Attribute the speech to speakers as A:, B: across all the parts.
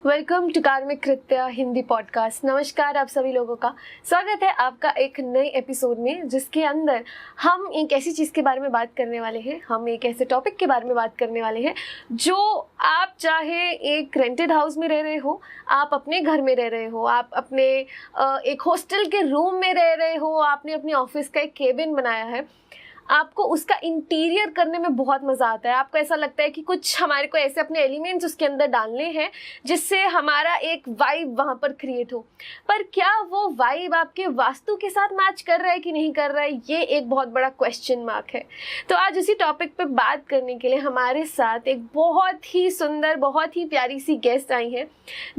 A: Welcome to Karmik कृत्य Hindi podcast. नमस्कार आप सभी लोगों का स्वागत है आपका एक नए एपिसोड में, जिसके अंदर हम एक ऐसी चीज़ के बारे में बात करने वाले हैं, हम एक ऐसे टॉपिक के बारे में बात करने वाले हैं जो आप चाहे एक रेंटेड हाउस में रह रहे हो, आप अपने घर में रह रहे हो, आप अपने एक हॉस्टल के रूम में रह रहे हो, आपने अपने ऑफिस का एक केबिन बनाया है, आपको उसका इंटीरियर करने में बहुत मज़ा आता है। आपको ऐसा लगता है कि कुछ हमारे को ऐसे अपने एलिमेंट्स उसके अंदर डालने हैं जिससे हमारा एक वाइब वहाँ पर क्रिएट हो। पर क्या वो वाइब आपके वास्तु के साथ मैच कर रहा है कि नहीं कर रहा है, ये एक बहुत बड़ा क्वेश्चन मार्क है। तो आज इसी टॉपिक पे बात करने के लिए हमारे साथ एक बहुत ही सुंदर, बहुत ही प्यारी सी गेस्ट आई हैं,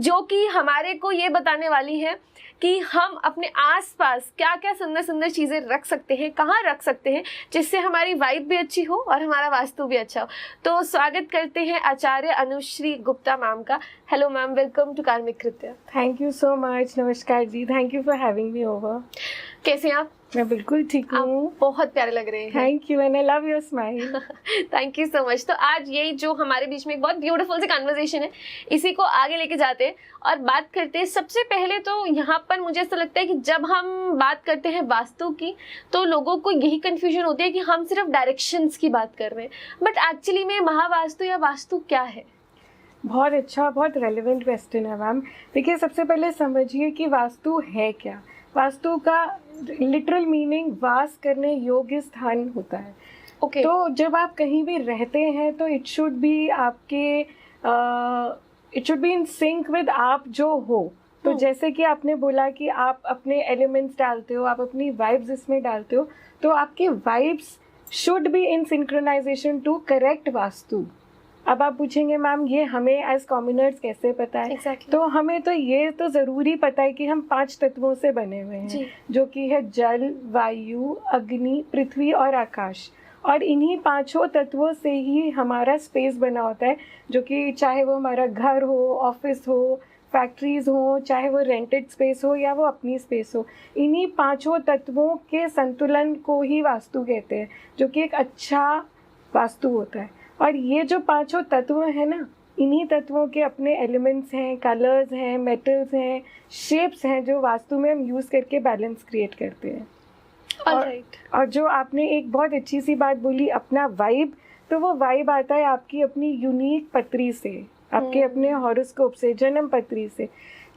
A: जो कि हमारे को ये बताने वाली है कि हम अपने आसपास क्या क्या सुंदर सुंदर चीज़ें रख सकते हैं, कहाँ रख सकते हैं, जिससे हमारी वाइब भी अच्छी हो और हमारा वास्तु भी अच्छा हो। तो स्वागत करते हैं आचार्य अनुश्री गुप्ता मैम का। Hello ma'am, welcome to Karmik Kritya.
B: Thank you so much. नमस्कार जी, thank you for having me over.
A: कैसे हैं आप?
B: मैं बिल्कुल ठीक हूँ।
A: बहुत प्यारे लग रहे हैं।
B: Thank you and I love your smile.
A: Thank you so much. तो आज यही जो हमारे बीच में एक बहुत ब्यूटीफुल सी कन्वर्सेशन है, इसी को आगे लेके जाते हैं और बात करते हैं। सबसे पहले तो यहाँ पर मुझे ऐसा लगता है कि जब हम बात करते हैं वास्तु की, तो लोगों को यही कंफ्यूजन होती है कि हम सिर्फ डायरेक्शंस की बात कर रहे हैं, बट एक्चुअली में महावास्तु या वास्तु क्या है?
B: बहुत अच्छा, बहुत रेलिवेंट क्वेश्चन है मैम। देखिए, सबसे पहले समझिए कि वास्तु है क्या। वास्तु का लिटरल मीनिंग वास करने योग्य स्थान होता है।
A: ओके।
B: तो जब आप कहीं भी रहते हैं तो it should be in sync with आप जो हो। तो जैसे कि आपने बोला कि आप अपने एलिमेंट्स डालते हो, आप अपनी वाइब्स इसमें डालते हो, तो आपकी vibes should be in synchronization to correct vastu. अब आप पूछेंगे मैम ये हमें एज कॉमनर्स कैसे पता है?
A: Exactly.
B: तो हमें तो ये तो ज़रूरी पता है कि हम 5 तत्वों से बने हुए हैं, जो कि है जल, वायु, अग्नि, पृथ्वी और आकाश। और इन्हीं 5 तत्वों से ही हमारा स्पेस बना होता है, जो कि चाहे वो हमारा घर हो, ऑफिस हो, फैक्ट्रीज हो, चाहे वो रेंटेड स्पेस हो या वो अपनी स्पेस हो। इन्हीं 5 तत्वों के संतुलन को ही वास्तु कहते हैं, जो कि एक अच्छा वास्तु होता है। और ये जो 5 तत्व हैं ना, इन्हीं तत्वों के अपने एलिमेंट्स हैं, कलर्स हैं, मेटल्स हैं, शेप्स हैं, जो वास्तु में हम यूज़ करके बैलेंस क्रिएट करते हैं। और जो आपने एक बहुत अच्छी सी बात बोली, अपना वाइब, तो वो वाइब आता है आपकी अपनी यूनिक पत्री से, आपके अपने हॉरोस्कोप से, जन्म पत्री से।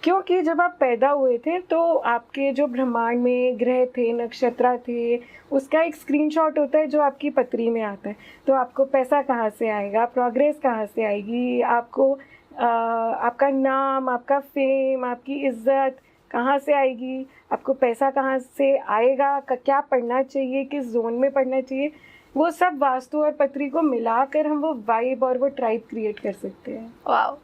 B: क्योंकि जब आप पैदा हुए थे तो आपके जो ब्रह्मांड में ग्रह थे, नक्षत्र थे, उसका एक स्क्रीनशॉट होता है जो आपकी पत्री में आता है। तो आपको पैसा कहाँ से आएगा, प्रोग्रेस कहाँ से आएगी, आपको आपका नाम, आपका फेम, आपकी इज्जत कहाँ से आएगी, आपको पैसा कहाँ से आएगा, क्या पढ़ना चाहिए, किस जोन में पढ़ना चाहिए, वो सब वास्तु और पत्री को मिलाकर हम वो वाइब और वो ट्राइब क्रिएट कर सकते हैं।
A: वाओ।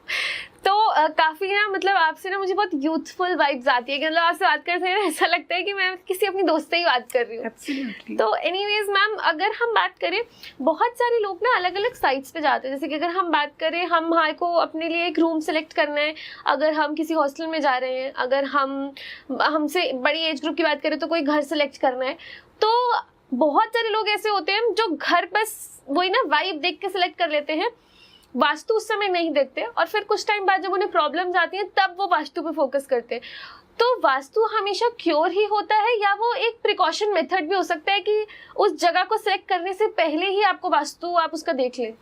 A: तो काफ़ी ना, मतलब आपसे ना मुझे बहुत यूथफुल वाइब्स आती है कि मतलब आपसे बात करते हैं ऐसा लगता है कि मैं किसी अपनी दोस्त से ही बात कर रही हूँ।
B: Absolutely.
A: तो एनीवेज मैम, अगर हम बात करें, बहुत सारे लोग ना अलग अलग साइट्स पे जाते हैं। जैसे कि अगर हम बात करें, हमारे को अपने लिए एक रूम सेलेक्ट करना है, अगर हम किसी हॉस्टल में जा रहे हैं, अगर हमसे बड़ी एज ग्रुप की बात करें तो कोई घर सेलेक्ट करना है, तो बहुत सारे लोग ऐसे होते हैं जो घर बस वही ना वाइब देख के सिलेक्ट कर लेते हैं, वास्तु उस समय नहीं देखते, और फिर कुछ टाइम बाद जब उन्हें प्रॉब्लम्स आती हैं तब वो वास्तु पे फोकस करते हैं। तो वास्तु हमेशा क्योर ही होता है या वो एक प्रिकॉशन मेथड भी हो सकता है कि उस जगह को सेलेक्ट करने से पहले ही आपको वास्तु आप उसका देख लें?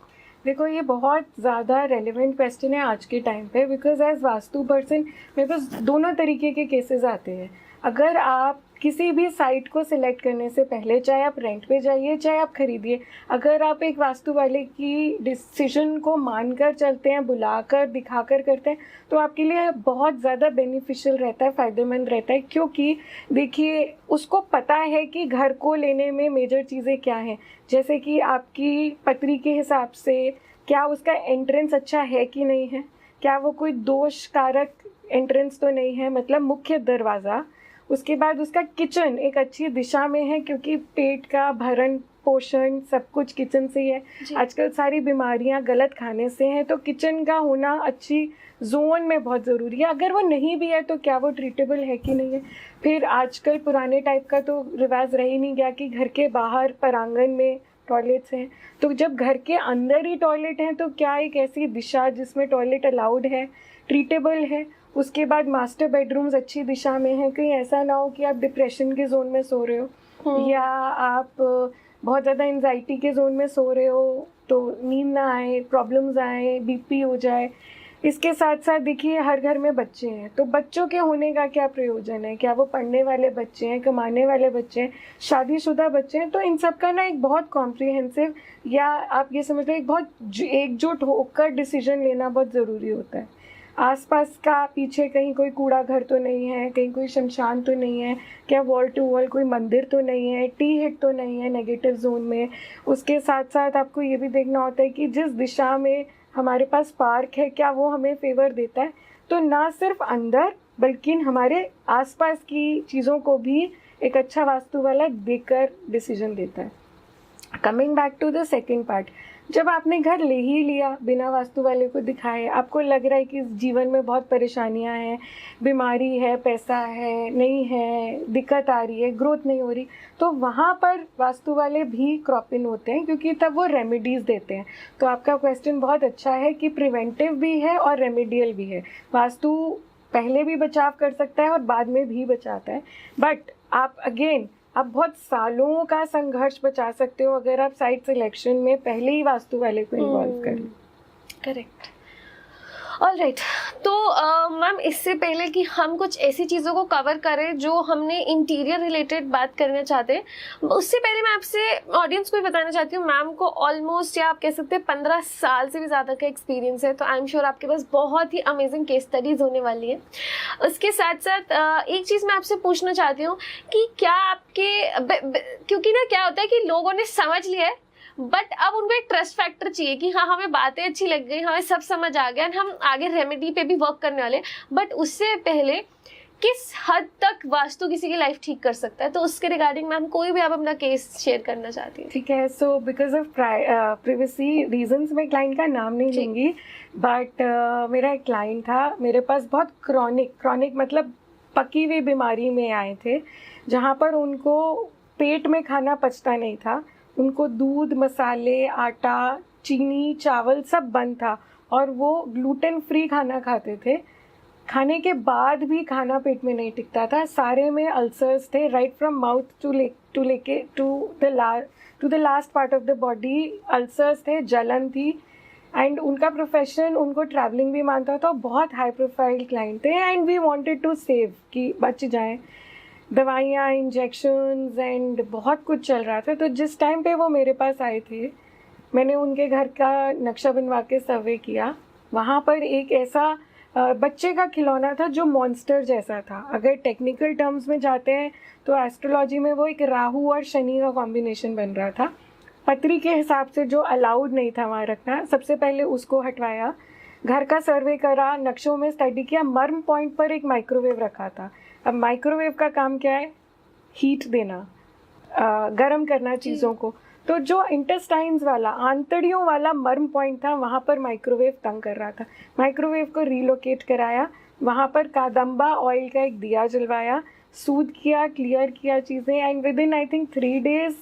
B: देखो, ये बहुत ज़्यादा रेलिवेंट क्वेश्चन है आज के टाइम पे, बिकॉज एज वास्तु पर्सन मेरे पास दोनों तरीके के केसेस आते हैं। अगर आप किसी भी साइट को सिलेक्ट करने से पहले, चाहे आप रेंट पे जाइए चाहे आप खरीदिए, अगर आप एक वास्तु वाले की डिसीजन को मानकर चलते हैं, बुलाकर दिखाकर करते हैं, तो आपके लिए बहुत ज़्यादा बेनिफिशियल रहता है, फ़ायदेमंद रहता है। क्योंकि देखिए, उसको पता है कि घर को लेने में मेजर चीज़ें क्या हैं, जैसे कि आपकी पत्री के हिसाब से क्या उसका एंट्रेंस अच्छा है कि नहीं है, क्या वो कोई दोष कारक एंट्रेंस तो नहीं है, मतलब मुख्य दरवाज़ा। उसके बाद उसका किचन एक अच्छी दिशा में है, क्योंकि पेट का भरण पोषण सब कुछ किचन से ही है। आजकल सारी बीमारियां गलत खाने से हैं, तो किचन का होना अच्छी जोन में बहुत ज़रूरी है। अगर वो नहीं भी है तो क्या वो ट्रीटेबल है कि नहीं है। फिर आजकल पुराने टाइप का तो रिवाज रह ही नहीं गया कि घर के बाहर परांगण में टॉयलेट्स हैं। तो जब घर के अंदर ही टॉयलेट हैं तो क्या एक ऐसी दिशा जिसमें टॉयलेट अलाउड है, ट्रीटेबल है। उसके बाद मास्टर बेडरूम्स अच्छी दिशा में हैं, कहीं ऐसा ना हो कि आप डिप्रेशन के जोन में सो रहे हो या आप बहुत ज़्यादा एंजाइटी के जोन में सो रहे हो तो नींद ना आए, प्रॉब्लम्स आए, बीपी हो जाए। इसके साथ साथ देखिए हर घर में बच्चे हैं, तो बच्चों के होने का क्या प्रयोजन है? क्या वो पढ़ने वाले बच्चे हैं, कमाने वाले बच्चे हैं, शादीशुदा बच्चे हैं? तो इन सब का ना एक बहुत कॉम्प्रिहेंसिव या आप ये समझ लो एक बहुत एकजुट होकर डिसीजन लेना बहुत ज़रूरी होता है। आसपास का पीछे कहीं कोई कूड़ा घर तो नहीं है, कहीं कोई शमशान तो नहीं है, क्या वॉल टू वॉल कोई मंदिर तो नहीं है, टी हिट तो नहीं है नेगेटिव जोन में। उसके साथ साथ आपको ये भी देखना होता है कि जिस दिशा में हमारे पास पार्क है क्या वो हमें फेवर देता है। तो ना सिर्फ अंदर बल्कि हमारे आसपास की चीज़ों को भी एक अच्छा वास्तु वाला देखकर डिसीजन देता है। Coming back to the second part, जब आपने घर ले ही लिया बिना वास्तु वाले को दिखाए, आपको लग रहा है कि जीवन में बहुत परेशानियां हैं, बीमारी है, पैसा है नहीं है, दिक्कत आ रही है, ग्रोथ नहीं हो रही, तो वहाँ पर वास्तु वाले भी क्रॉप इन होते हैं क्योंकि तब वो रेमेडीज़ देते हैं। तो आपका क्वेश्चन बहुत अच्छा है कि प्रिवेंटिव भी है और रेमेडियल भी है। वास्तु पहले भी बचाव कर सकता है और बाद में भी बचाता है, बट आप अगेन आप बहुत सालों का संघर्ष बचा सकते हो अगर आप साइट सिलेक्शन में पहले ही वास्तु वाले को इन्वॉल्व कर लें।
A: करेक्ट। ऑलराइट, तो मैम इससे पहले कि हम कुछ ऐसी चीज़ों को कवर करें जो हमने इंटीरियर रिलेटेड बात करना चाहते हैं, उससे पहले मैं आपसे ऑडियंस को भी बताना चाहती हूँ, मैम को ऑलमोस्ट या आप कह सकते हैं 15 साल से भी ज़्यादा का एक्सपीरियंस है, तो आई एम श्योर आपके पास बहुत ही अमेजिंग केस स्टडीज़ होने वाली है। उसके साथ साथ एक चीज़ मैं आपसे पूछना चाहती हूँ कि क्या आपके क्योंकि ना क्या होता है कि लोगों ने समझ लिया है बट अब उनको एक ट्रस्ट फैक्टर चाहिए कि हाँ हमें बातें अच्छी लग गई, हमें सब समझ आ गया, हम आगे रेमेडी पे भी वर्क करने वाले। बट उससे पहले किस हद तक वास्तु किसी की लाइफ ठीक कर सकता है, तो उसके रिगार्डिंग मैम कोई भी आप अपना केस शेयर करना चाहती हैं?
B: ठीक है। So because of privacy reasons मैं क्लाइंट का नाम नहीं लूँगी, बट मेरा एक क्लाइंट था, मेरे पास बहुत क्रॉनिक मतलब पकी हुई बीमारी में आए थे, जहाँ पर उनको पेट में खाना पचता नहीं था, उनको दूध, मसाले, आटा, चीनी, चावल सब बंद था और वो ग्लूटेन फ्री खाना खाते थे। खाने के बाद भी खाना पेट में नहीं टिकता था, सारे में अल्सर्स थे, right from mouth to the last part of the body ulcers थे, जलन थी। एंड उनका प्रोफेशन उनको ट्रैवलिंग भी मानता था, बहुत हाई प्रोफाइल क्लाइंट थे and we wanted to save कि बच जाएं। दवाइयाँ, इंजेक्शंस एंड बहुत कुछ चल रहा था। तो जिस टाइम पे वो मेरे पास आए थे, मैंने उनके घर का नक्शा बनवा के सर्वे किया। वहाँ पर एक ऐसा बच्चे का खिलौना था जो मॉन्स्टर जैसा था। अगर टेक्निकल टर्म्स में जाते हैं तो एस्ट्रोलॉजी में वो एक राहु और शनि का कॉम्बिनेशन बन रहा था। पत्री के हिसाब से जो अलाउड नहीं था वहाँ रखना, सबसे पहले उसको हटवाया, घर का सर्वे करा, नक्शों में स्टडी किया, मर्म पॉइंट पर एक माइक्रोवेव रखा था। अब माइक्रोवेव का काम क्या है? हीट देना, गर्म करना चीज़ों को। तो जो इंटेस्टाइन्स वाला, आंतड़ियों वाला मर्म पॉइंट था, वहाँ पर माइक्रोवेव तंग कर रहा था। माइक्रोवेव को रीलोकेट कराया, वहाँ पर कादम्बा ऑयल का एक दिया जलवाया, सूद किया, क्लियर किया चीज़ें, and with in I think 3 days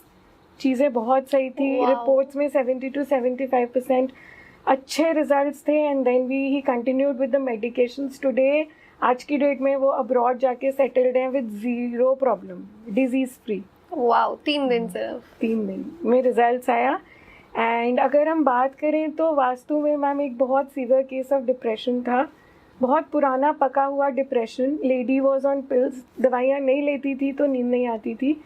B: चीज़ें बहुत सही थी। रिपोर्ट्स में 70 to 75% अच्छे रिजल्ट्स थे। And then he continued with the medications. Today आज की डेट में वो अब्रॉड जाके सेटल्ड हैं with 0 problem, disease free.
A: Wow, 3 दिन सिर्फ
B: 3 दिन में रिजल्ट्स आया। एंड अगर हम बात करें तो वास्तु में मैम एक बहुत सीवियर केस ऑफ डिप्रेशन था, बहुत पुराना पका हुआ depression. Lady was on pills, दवाइयाँ नहीं लेती थी तो नींद नहीं आती थी।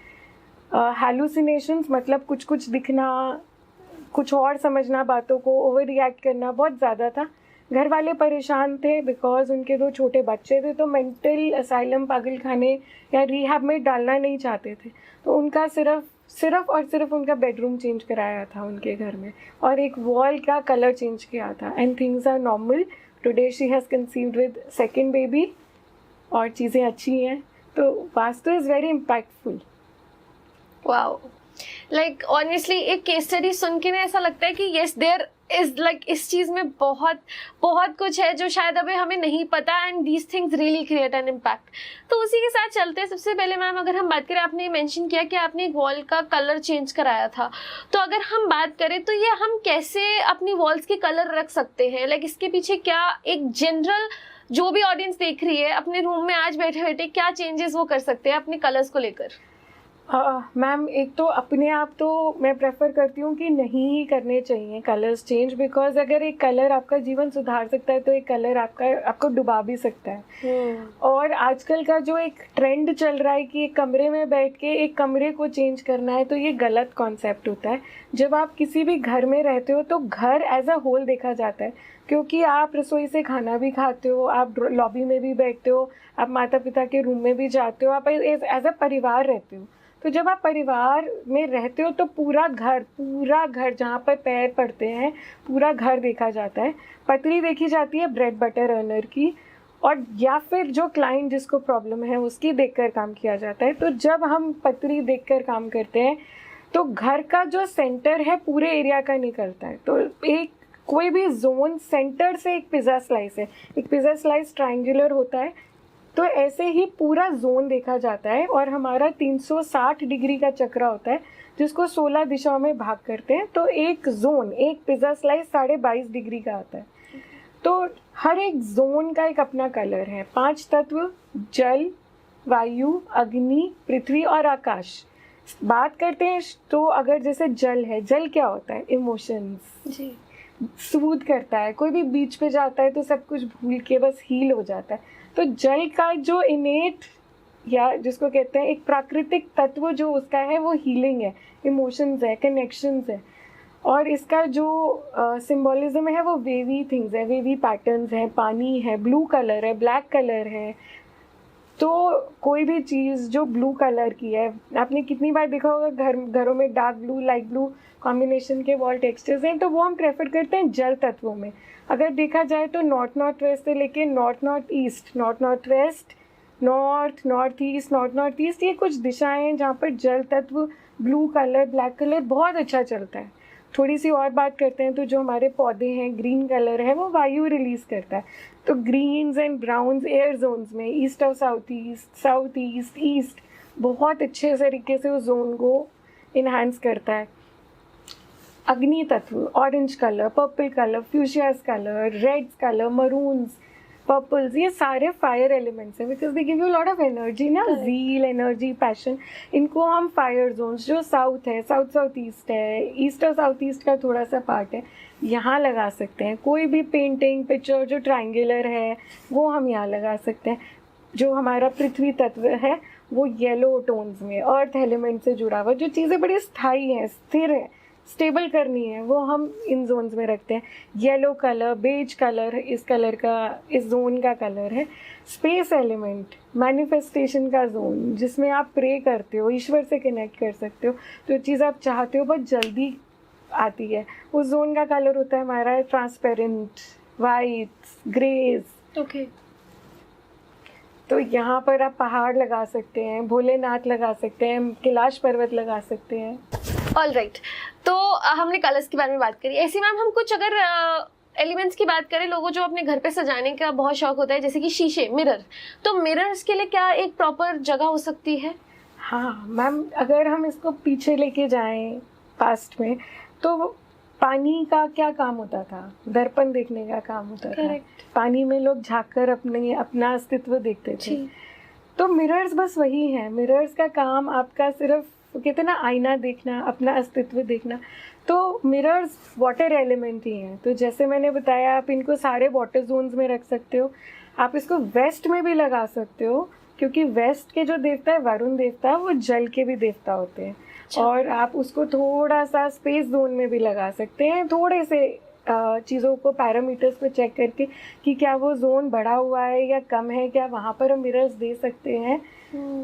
B: हैलुसिनेशंस मतलब कुछ दिखना, कुछ और समझना, बातों को ओवर रिएक्ट करना बहुत ज़्यादा था। घर वाले परेशान थे बिकॉज उनके 2 छोटे बच्चे थे, तो मेंटल असाइलम, पागल खाने या रिहैब में डालना नहीं चाहते थे। तो उनका सिर्फ उनका बेडरूम चेंज कराया था उनके घर में, और एक वॉल का कलर चेंज किया था। And things are normal. Today she has conceived with 2nd baby और चीज़ें अच्छी हैं। तो vastu is very impactful.
A: Wow, like honestly एक केस स्टडी सुन के ना ऐसा लगता है कि येस देयर इज लाइक इस चीज़ में बहुत बहुत कुछ है जो शायद अभी हमें नहीं पता, and these things really create an impact. तो उसी के साथ चलते हैं। सबसे पहले मैम अगर हम बात करें, आपने मेंशन किया कि आपने एक वॉल का कलर चेंज कराया था, तो अगर हम बात करें तो ये हम कैसे अपनी वॉल्स के कलर रख सकते हैं? लाइक इसके पीछे क्या एक जनरल जो भी ऑडियंस देख रही है अपने रूम में आज बैठे बैठे क्या चेंजेस वो कर सकते हैं अपने कलर्स को लेकर?
B: मैम एक तो अपने आप तो मैं प्रेफर करती हूँ कि नहीं ही करने चाहिए कलर्स चेंज, बिकॉज अगर एक कलर आपका जीवन सुधार सकता है तो एक कलर आपको डुबा भी सकता है। और आजकल का जो एक ट्रेंड चल रहा है कि एक कमरे में बैठ के एक कमरे को चेंज करना है, तो ये गलत कॉन्सेप्ट होता है। जब आप किसी भी घर में रहते हो तो घर एज अ होल देखा जाता है, क्योंकि आप रसोई से खाना भी खाते हो, आप लॉबी में भी बैठते हो, आप माता पिता के रूम में भी जाते हो, आप एज अ परिवार रहते हो। तो जब आप परिवार में रहते हो तो पूरा घर जहाँ पर पैर पड़ते हैं पूरा घर देखा जाता है। पतली देखी जाती है ब्रेड बटर अर्नर की, और या फिर जो क्लाइंट जिसको प्रॉब्लम है उसकी देखकर काम किया जाता है। तो जब हम पतली देखकर काम करते हैं तो घर का जो सेंटर है पूरे एरिया का निकलता है। तो एक कोई भी जोन सेंटर से, एक पिज़्ज़ा स्लाइस है, एक पिज़्ज़ा स्लाइस ट्रायंगुलर होता है, तो ऐसे ही पूरा जोन देखा जाता है। और हमारा 360 डिग्री का चक्र होता है जिसको 16 दिशाओं में भाग करते हैं। तो एक जोन, एक पिज़्ज़ा स्लाइस 22.5 डिग्री का आता है। तो हर एक जोन का एक अपना कलर है। 5 तत्व जल, वायु, अग्नि, पृथ्वी और आकाश बात करते हैं। तो अगर जैसे जल है, जल क्या होता है? इमोशंस जी, सूद करता है। कोई भी बीच पे जाता है तो सब कुछ भूल के बस हील हो जाता है। तो जल का जो इनेट या जिसको कहते हैं एक प्राकृतिक तत्व जो उसका है वो हीलिंग है, इमोशंस है, कनेक्शंस है। और इसका जो सिंबॉलिज्म है वो वेवी थिंग्स है, वेवी पैटर्न्स है, पानी है, ब्लू कलर है, ब्लैक कलर है। तो कोई भी चीज़ जो ब्लू कलर की है, आपने कितनी बार देखा होगा घरों में dark blue, light blue combination के वॉल टेक्सचर्स हैं, तो वो हम प्रेफर करते हैं जल तत्वों में। अगर देखा जाए तो नॉर्थ वेस्ट से लेके north east, north west, north east, ये कुछ दिशाएं हैं जहाँ पर जल तत्व, ब्लू कलर, ब्लैक कलर बहुत अच्छा चलता है। थोड़ी सी और बात करते हैं तो जो हमारे पौधे हैं, ग्रीन कलर है वो वायु रिलीज करता है। तो greens and browns air zones में ईस्ट और साउथ ईस्ट बहुत अच्छे तरीके से उस जोन को इन्हांस करता है। अग्नि तत्व orange colour, purple colour, fuchsias colour, red colour, maroons, purples, ये सारे फायर एलिमेंट्स हैं because they give you lot of energy ना, ज़ील, एनर्जी, पैशन। इनको हम फायर जोन्स, जो साउथ है, साउथ ईस्ट है, ईस्ट और साउथ ईस्ट का थोड़ा सा पार्ट है, यहाँ लगा सकते हैं। कोई भी पेंटिंग, पिक्चर जो ट्रायंगुलर है वो हम यहाँ लगा सकते हैं। जो हमारा पृथ्वी तत्व है वो येलो टोन्स में, अर्थ एलिमेंट से जुड़ा हुआ, जो चीज़ें बड़ी स्थायी हैं, स्थिर है, स्टेबल करनी है, वो हम इन जोन्स में रखते हैं। येलो कलर, बेज कलर इस जोन का कलर है। स्पेस एलिमेंट मैनिफेस्टेशन का जोन, जिसमें आप प्रे करते हो, ईश्वर से कनेक्ट कर सकते हो, जो चीज़ आप चाहते हो बहुत जल्दी आती है, उस जोन का कलर होता है हमारा ट्रांसपेरेंट, वाइट, ग्रेज।
A: ओके।
B: तो यहाँ पर आप पहाड़ लगा सकते हैं, भोलेनाथ लगा सकते हैं, कैलाश पर्वत लगा सकते हैं।
A: ऑल राइट, तो हमने कलर्स के बारे में बात करी। ऐसे मैम हम कुछ अगर एलिमेंट्स की बात करें, लोगों जो अपने घर पे सजाने का बहुत शौक होता है, जैसे कि शीशे, मिरर, तो मिरर्स के लिए क्या एक प्रॉपर जगह हो सकती है?
B: हाँ मैम, अगर हम इसको पीछे लेके जाएं पास्ट में, तो पानी का क्या काम होता था? दर्पण देखने का काम होता था। पानी में लोग झांककर अपना अस्तित्व देखते थे। तो मिरर्स बस वही है। मिरर्स का काम आपका सिर्फ, कहते हैं ना, आईना देखना, अपना अस्तित्व देखना। तो मिरर्स वाटर एलिमेंट ही हैं। तो जैसे मैंने बताया, आप इनको सारे वाटर जोन्स में रख सकते हो। आप इसको वेस्ट में भी लगा सकते हो, क्योंकि वेस्ट के जो देवता है, वरुण देवता, वो जल के भी देवता होते हैं। और आप उसको थोड़ा सा स्पेस जोन में भी लगा सकते हैं, थोड़े से चीज़ों को पैरामीटर्स पे चेक करके कि क्या वो जोन बढ़ा हुआ है या कम है, क्या वहाँ पर हम मिरर्स दे सकते हैं।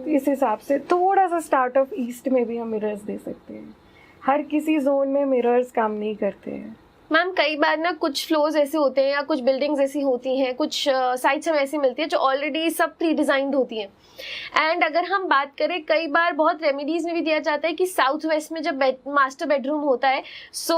B: इस हिसाब से थोड़ा सा स्टार्ट ऑफ ईस्ट में भी हम मिरर्स दे सकते हैं। हर किसी जोन में मिरर्स काम नहीं करते हैं।
A: मैम कई बार ना कुछ फ्लोर्स ऐसे होते हैं या कुछ बिल्डिंग्स ऐसी होती हैं, कुछ साइट्स हमें ऐसी मिलती है जो ऑलरेडी सब प्री डिजाइंड होती हैं। एंड अगर हम बात करें, कई बार बहुत रेमेडीज में भी दिया जाता है कि साउथ वेस्ट में जब मास्टर बेडरूम होता है सो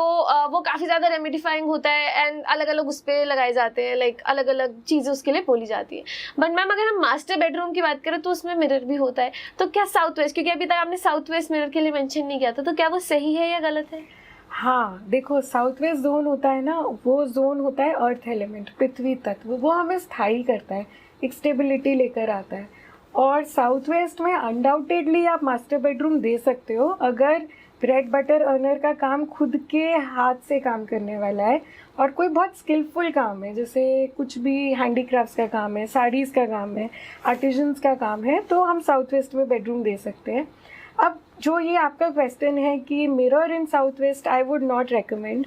A: वो काफ़ी ज़्यादा रेमेडिफाइंग होता है एंड अलग अलग उस पर लगाए जाते हैं, लाइक अलग अलग चीज़ें उसके लिए बोली जाती है। बट मैम अगर हम मास्टर बेडरूम की बात करें तो उसमें मिरर भी होता है, तो क्या साउथ वेस्ट, क्योंकि अभी तक आपने साउथ वेस्ट मिरर के लिए मेंशन नहीं किया था, तो क्या वो सही है या गलत है?
B: हाँ देखो, साउथ वेस्ट जोन होता है ना, वो जोन होता है अर्थ एलिमेंट, पृथ्वी तत्व, वो हमें स्थायी करता है, एक स्टेबिलिटी लेकर आता है। और साउथ वेस्ट में अनडाउटेडली आप मास्टर बेडरूम दे सकते हो अगर ब्रेड बटर अर्नर का काम खुद के हाथ से काम करने वाला है और कोई बहुत स्किलफुल काम है, जैसे कुछ भी हैंडीक्राफ्ट्स का काम है, साड़ीज़ का काम है, आर्टिजन्स का काम है, तो हम साउथ वेस्ट में बेडरूम दे सकते हैं। अब जो ये आपका क्वेश्चन है कि mirror in south west, I would not recommend.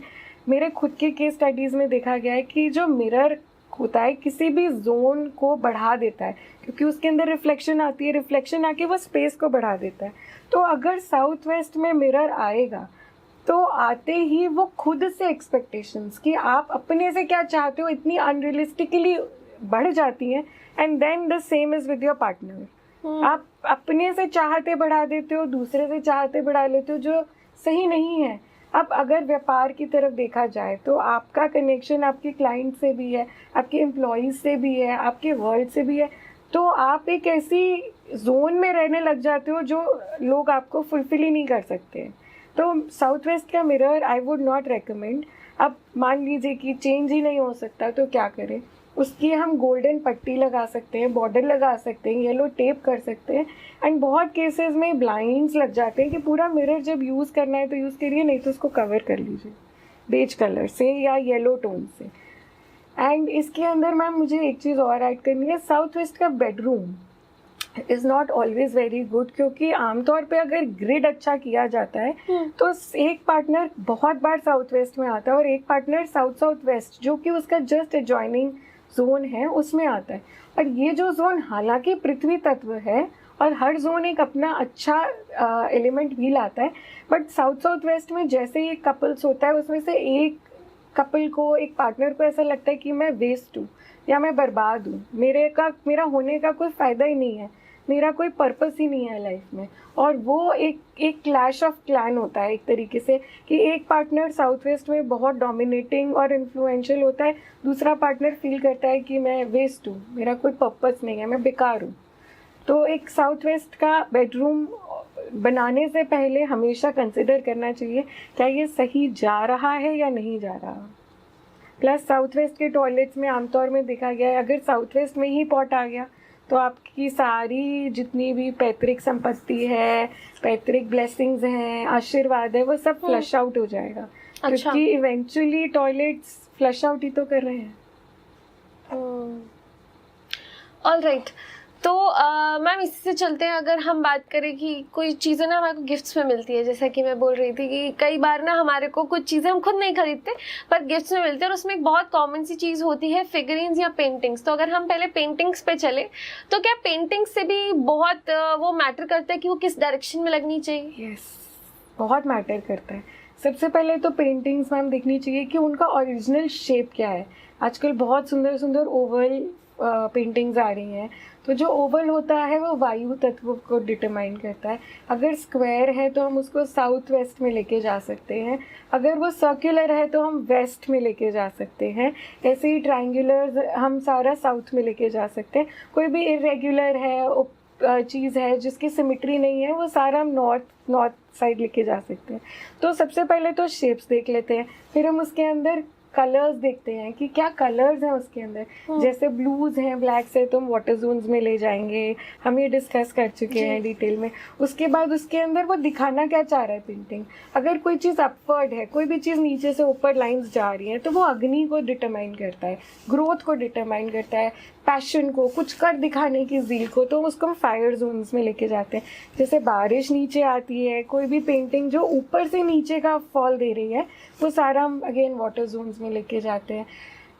B: मेरे खुद के केस स्टडीज़ में देखा गया है कि जो मिरर होता है किसी भी जोन को बढ़ा देता है, क्योंकि उसके अंदर रिफ्लेक्शन आती है, रिफ्लेक्शन आके वो स्पेस को बढ़ा देता है। तो अगर साउथ वेस्ट में मिरर आएगा तो आते ही वो खुद से एक्सपेक्टेशंस कि आप अपने से क्या चाहते हो इतनी अनरियलिस्टिकली बढ़ जाती हैं। And then the same is with your partner. आप अपने से चाहते बढ़ा देते हो, दूसरे से चाहते बढ़ा लेते हो, जो सही नहीं है। अब अगर व्यापार की तरफ देखा जाए तो आपका कनेक्शन आपके क्लाइंट से भी है, आपके एम्प्लॉयज़ से भी है, आपके वर्ल्ड से भी है, तो आप एक ऐसी जोन में रहने लग जाते हो जो लोग आपको फुलफिल ही नहीं कर सकते। तो साउथ वेस्ट का mirror I would not recommend. अब मान लीजिए कि चेंज ही नहीं हो सकता तो क्या करें, उसकी हम गोल्डन पट्टी लगा सकते हैं, बॉर्डर लगा सकते हैं, येलो टेप कर सकते हैं। एंड बहुत केसेस में ब्लाइंड्स लग जाते हैं कि पूरा मिरर जब यूज़ करना है तो यूज़ करिए, नहीं तो उसको कवर कर लीजिए बेज कलर से या येलो टोन से। एंड इसके अंदर मैम मुझे एक चीज़ और ऐड करनी है, साउथ वेस्ट का bedroom is not always very good, क्योंकि आमतौर पे अगर ग्रिड अच्छा किया जाता है तो एक पार्टनर बहुत बार साउथ वेस्ट में आता है और एक पार्टनर साउथ साउथ वेस्ट, जो कि उसका जस्ट एडजॉइनिंग जोन है, उसमें आता है। और ये जो जोन हालांकि पृथ्वी तत्व है और हर जोन एक अपना अच्छा एलिमेंट भी लाता है, बट साउथ साउथ वेस्ट में जैसे ये कपल्स होता है उसमें से एक कपल को, एक पार्टनर को ऐसा लगता है कि मैं वेस्ट हूँ या मैं बर्बाद हूँ, मेरा होने का कोई फ़ायदा ही नहीं है, मेरा कोई पर्पस ही नहीं है लाइफ में। और वो एक क्लैश ऑफ क्लैन होता है एक तरीके से कि एक पार्टनर साउथ वेस्ट में बहुत डोमिनेटिंग और इन्फ्लुएंशियल होता है, दूसरा पार्टनर फील करता है कि मैं वेस्ट हूँ, मेरा कोई पर्पस नहीं है, मैं बेकार हूँ। तो एक साउथ वेस्ट का बेडरूम बनाने से पहले हमेशा कंसिडर करना चाहिए क्या ये सही जा रहा है या नहीं जा रहा। प्लस साउथ वेस्ट के टॉयलेट्स में आमतौर में देखा गया है अगर साउथ वेस्ट में ही पॉट आ गया तो आपकी सारी जितनी भी पैतृक संपत्ति है, पैतृक ब्लेसिंग्स हैं, आशीर्वाद है, वो सब फ्लश आउट हो जाएगा।
A: अच्छा।
B: क्योंकि इवेंचुअली टॉयलेट्स फ्लश आउट ही तो कर रहे हैं।
A: ऑल राइट, तो मैम इससे चलते हैं, अगर हम बात करें कि कोई चीज़ें ना हमारे को गिफ्ट्स में मिलती है, जैसा कि मैं बोल रही थी कि कई बार ना हमारे को कुछ चीज़ें हम खुद नहीं खरीदते पर गिफ्ट्स में मिलती है, और उसमें एक बहुत कॉमन सी चीज़ होती है फिगरीन्स या पेंटिंग्स। तो अगर हम पहले पेंटिंग्स पे चले तो क्या पेंटिंग्स से भी बहुत वो मैटर करता है कि वो किस डायरेक्शन में लगनी चाहिए?
B: यस, बहुत मैटर करता है। सबसे पहले तो पेंटिंग्स मैम देखनी चाहिए कि उनका ओरिजिनल शेप क्या है। आजकल बहुत सुंदर सुंदर ओवल पेंटिंग्स आ रही हैं, तो जो ओवल होता है वो वायु तत्व को डिटरमाइन करता है। अगर स्क्वायर है तो हम उसको साउथ वेस्ट में लेके जा सकते हैं, अगर वो सर्कुलर है तो हम वेस्ट में लेके जा सकते हैं, ऐसे ही ट्रायंगुलर हम सारा साउथ में लेके जा सकते हैं। कोई भी इरेगुलर है चीज़ है जिसकी सिमिट्री नहीं है वो सारा हम नॉर्थ साइड लेके जा सकते हैं। तो सबसे पहले तो शेप्स देख लेते हैं, फिर हम उसके अंदर कलर्स देखते हैं कि क्या कलर्स हैं उसके अंदर। जैसे ब्लूज हैं, ब्लैक्स है तो हम वाटर जोन्स में ले जाएंगे, हम ये डिस्कस कर चुके हैं डिटेल में। उसके बाद उसके अंदर वो दिखाना क्या चाह रहा है पेंटिंग। अगर कोई चीज़ अपवर्ड है, कोई भी चीज़ नीचे से ऊपर लाइंस जा रही है तो वो अग्नि को डिटरमाइन करता है, ग्रोथ को डिटरमाइन करता है, पैशन को, कुछ कर दिखाने की ज़ील को, तो उसको हम फायर जोन्स में लेके जाते हैं। जैसे बारिश नीचे आती है, कोई भी पेंटिंग जो ऊपर से नीचे का फॉल दे रही है वो सारा हम अगेन वाटर जोन्स में लेके जाते हैं।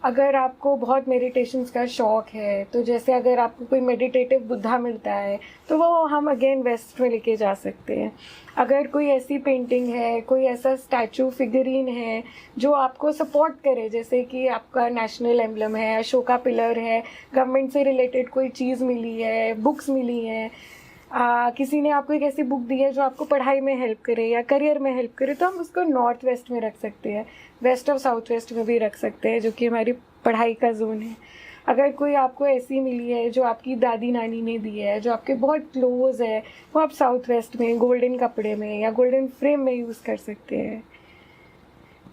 B: अगर आपको बहुत मेडिटेशंस का शौक है, तो जैसे अगर आपको कोई मेडिटेटिव बुद्धा मिलता है तो वो हम अगेन वेस्ट में लेके जा सकते हैं। अगर कोई ऐसी पेंटिंग है, कोई ऐसा स्टैचू फिगरीन है जो आपको सपोर्ट करे, जैसे कि आपका नेशनल एम्बलम है, अशोका पिलर है, गवर्नमेंट से रिलेटेड कोई चीज़ मिली है, बुक्स मिली हैं, किसी ने आपको एक ऐसी बुक दी है जो आपको पढ़ाई में हेल्प करे या करियर में हेल्प करे, तो हम उसको नॉर्थ वेस्ट में रख सकते हैं, वेस्ट और साउथ वेस्ट में भी रख सकते हैं, जो कि हमारी पढ़ाई का जोन है। अगर कोई आपको ऐसी मिली है जो आपकी दादी नानी ने दी है, जो आपके बहुत क्लोज है, वो आप साउथ वेस्ट में गोल्डन कपड़े में या गोल्डन फ्रेम में यूज़ कर सकते हैं।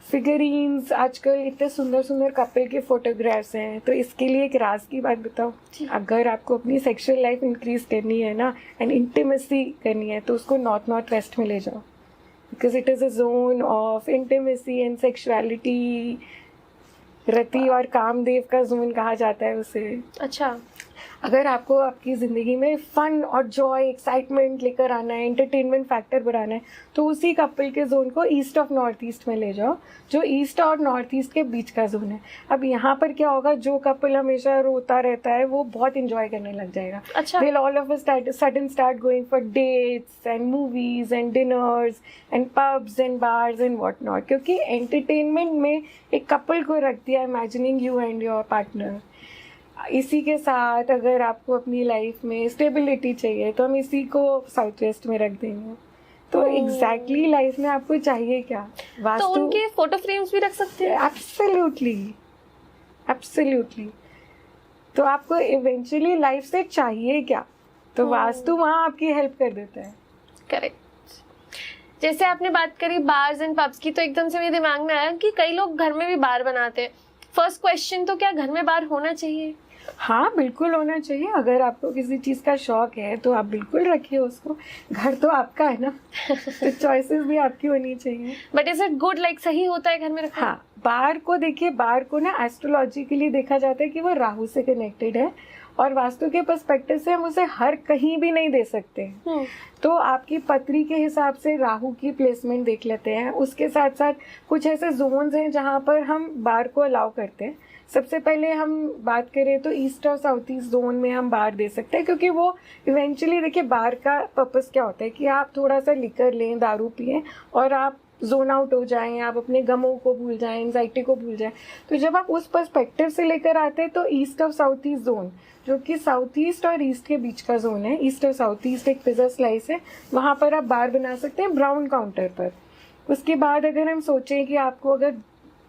B: फिगरीन्स, आजकल इतने सुंदर सुंदर कपल के फोटोग्राफ्स हैं, तो इसके लिए एक राज की बात बताओ। अगर आपको अपनी सेक्सुअल लाइफ इंक्रीज करनी है ना, एंड इंटीमेसी करनी है, तो उसको नॉर्थ वेस्ट में ले जाओ, because it is a zone of intimacy and sexuality. Rati और कामदेव का जोन कहा जाता है उसे।
A: अच्छा।
B: अगर आपको आपकी ज़िंदगी में फ़न और जॉय, एक्साइटमेंट लेकर आना है, एंटरटेनमेंट फैक्टर बढ़ाना है, तो उसी कपल के जोन को ईस्ट ऑफ नॉर्थ ईस्ट में ले जाओ, जो ईस्ट और नॉर्थ ईस्ट के बीच का जोन है। अब यहाँ पर क्या होगा, जो कपल हमेशा रोता रहता है वो बहुत इंजॉय करने लग जाएगा।
A: अच्छा।
B: They'll all of a sudden start going for dates and movies and dinners and pubs and bars and what not, क्योंकि एंटरटेनमेंट में एक कपल को रख दिया, imagining you and your partner. इसी के साथ अगर आपको अपनी लाइफ में स्टेबिलिटी चाहिए तो हम इसी को साउथ वेस्ट में रख देंगे। तो एग्जैक्टली लाइफ में आपको चाहिए क्या,
A: वास्तु। तो उनके फोटो फ्रेम्स भी रख सकते हैं।
B: Absolutely, absolutely. तो आपको इवेंचुअली लाइफ से चाहिए क्या, तो वास्तु वहाँ आपकी हेल्प कर देता है।
A: करेक्ट। जैसे आपने बात करी बार्स एंड पब्स की, तो एकदम से मेरे दिमाग में आया कि कई लोग घर में भी बार बनाते हैं। फर्स्ट क्वेश्चन, तो क्या घर में बार होना चाहिए?
B: हाँ, बिल्कुल होना चाहिए। अगर आपको किसी चीज़ का शौक है तो आप बिल्कुल रखिए उसको, घर तो आपका है ना। तो चॉइसेस भी आपकी होनी चाहिए।
A: But is it good, like सही होता है घर में रखना?
B: हाँ, बार को देखिए, बार को ना एस्ट्रोलॉजिकली देखा जाता है कि वो राहु से कनेक्टेड है, और वास्तु के पर्सपेक्टिव से हम उसे हर कहीं भी नहीं दे सकते। तो आपकी पत्री के हिसाब से राहु की प्लेसमेंट देख लेते हैं। उसके साथ साथ कुछ ऐसे जोन्स हैं जहाँ पर हम बार को अलाउ करते हैं। सबसे पहले हम बात करें तो ईस्ट और साउथ ईस्ट जोन में हम बार दे सकते हैं, क्योंकि वो इवेंचुअली, देखिए बार का पर्पस क्या होता है कि आप थोड़ा सा लिकर लें, दारू पिएं और आप जोन आउट हो जाएं, आप अपने गमों को भूल जाएं, एंजाइटी को भूल जाएं। तो जब आप उस पर्सपेक्टिव से लेकर आते हैं तो ईस्ट और साउथ ईस्ट जोन, जो कि साउथ ईस्ट और ईस्ट के बीच का जोन है, ईस्ट और साउथ ईस्ट एक पिज़्ज़ा स्लाइस है, वहाँ पर आप बार बना सकते हैं ब्राउन काउंटर पर। उसके बाद अगर हम सोचें कि आपको अगर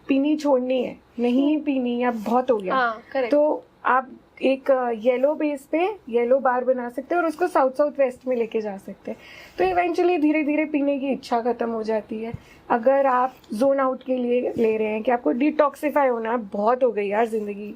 B: पीनी छोड़नी है, नहीं पीनी या बहुत हो गया, तो आप एक येलो बेस पे येलो बार बना सकते हैं और उसको साउथ साउथ वेस्ट में लेके जा सकते हैं। तो इवेंचुअली धीरे धीरे पीने की इच्छा खत्म हो जाती है। अगर आप जोन आउट के लिए ले रहे हैं कि आपको डिटॉक्सिफाई होना, बहुत हो गई यार ज़िंदगी,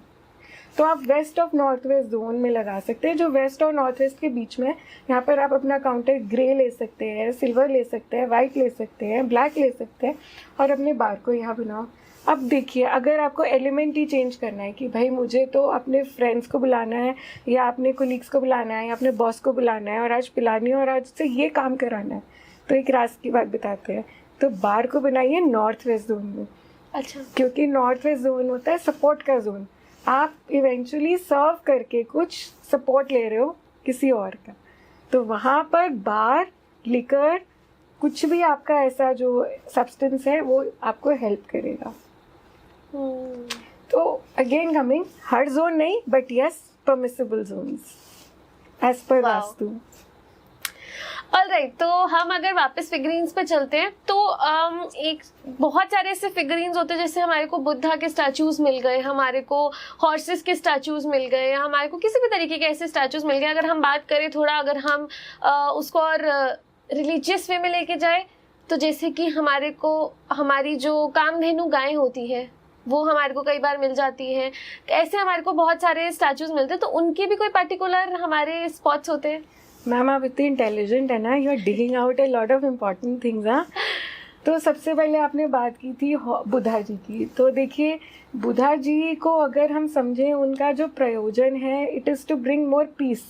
B: तो आप west of north west zone में लगा सकते हैं, जो वेस्ट और नॉर्थ वेस्ट के बीच में। यहाँ पर आप अपना काउंटर ग्रे ले सकते हैं, सिल्वर ले सकते हैं, वाइट ले सकते हैं, ब्लैक ले सकते हैं, और अपने बार को यहाँ बनाओ। अब देखिए, अगर आपको एलिमेंट ही चेंज करना है कि भाई मुझे तो अपने फ्रेंड्स को बुलाना है, या अपने कोलीग्स को बुलाना है, या अपने बॉस को बुलाना है, और आज पिलानी है और आज से ये काम कराना है, तो एक राज की बात बताते हैं। तो बार को बनाइए नॉर्थ वेस्ट जोन में।
A: अच्छा।
B: क्योंकि नॉर्थ वेस्ट जोन होता है सपोर्ट का जोन। आप इवेंचुअली सर्व करके कुछ सपोर्ट ले रहे हो किसी और का, तो वहाँ पर बार, लिकर, कुछ भी आपका ऐसा जो सब्सटेंस है वो आपको हेल्प करेगा। तो अगेन कमिंग, हर जोन नहीं, but yes, permissible zones as per vastu.
A: Alright, तो हम अगर वापस फिगरीन्स पे चलते हैं तो एक बहुत सारे ऐसे फिगरीन्स होते हैं, जैसे हमारे को बुद्धा के स्टैचूज मिल गए, हमारे को हॉर्सेस के स्टैचूज मिल गए, या हमारे को किसी भी तरीके के ऐसे स्टैचूज मिल गए। अगर हम बात करें थोड़ा, अगर हम उसको और रिलीजियस वे में लेके जाए, तो जैसे कि हमारे को हमारी जो कामधेनु गायें होती है वो हमारे को कई बार मिल जाती है। ऐसे हमारे को बहुत सारे स्टैचूज मिलते हैं, तो उनके भी कोई पर्टिकुलर हमारे स्पॉट्स होते हैं?
B: मैम, आप इतनी इंटेलिजेंट है ना, you are digging out a lot of important things. हाँ, तो सबसे पहले आपने बात की थी बुद्धा जी की। तो देखिए, बुद्धा जी को अगर हम समझें, उनका जो प्रयोजन है, it is to bring more peace.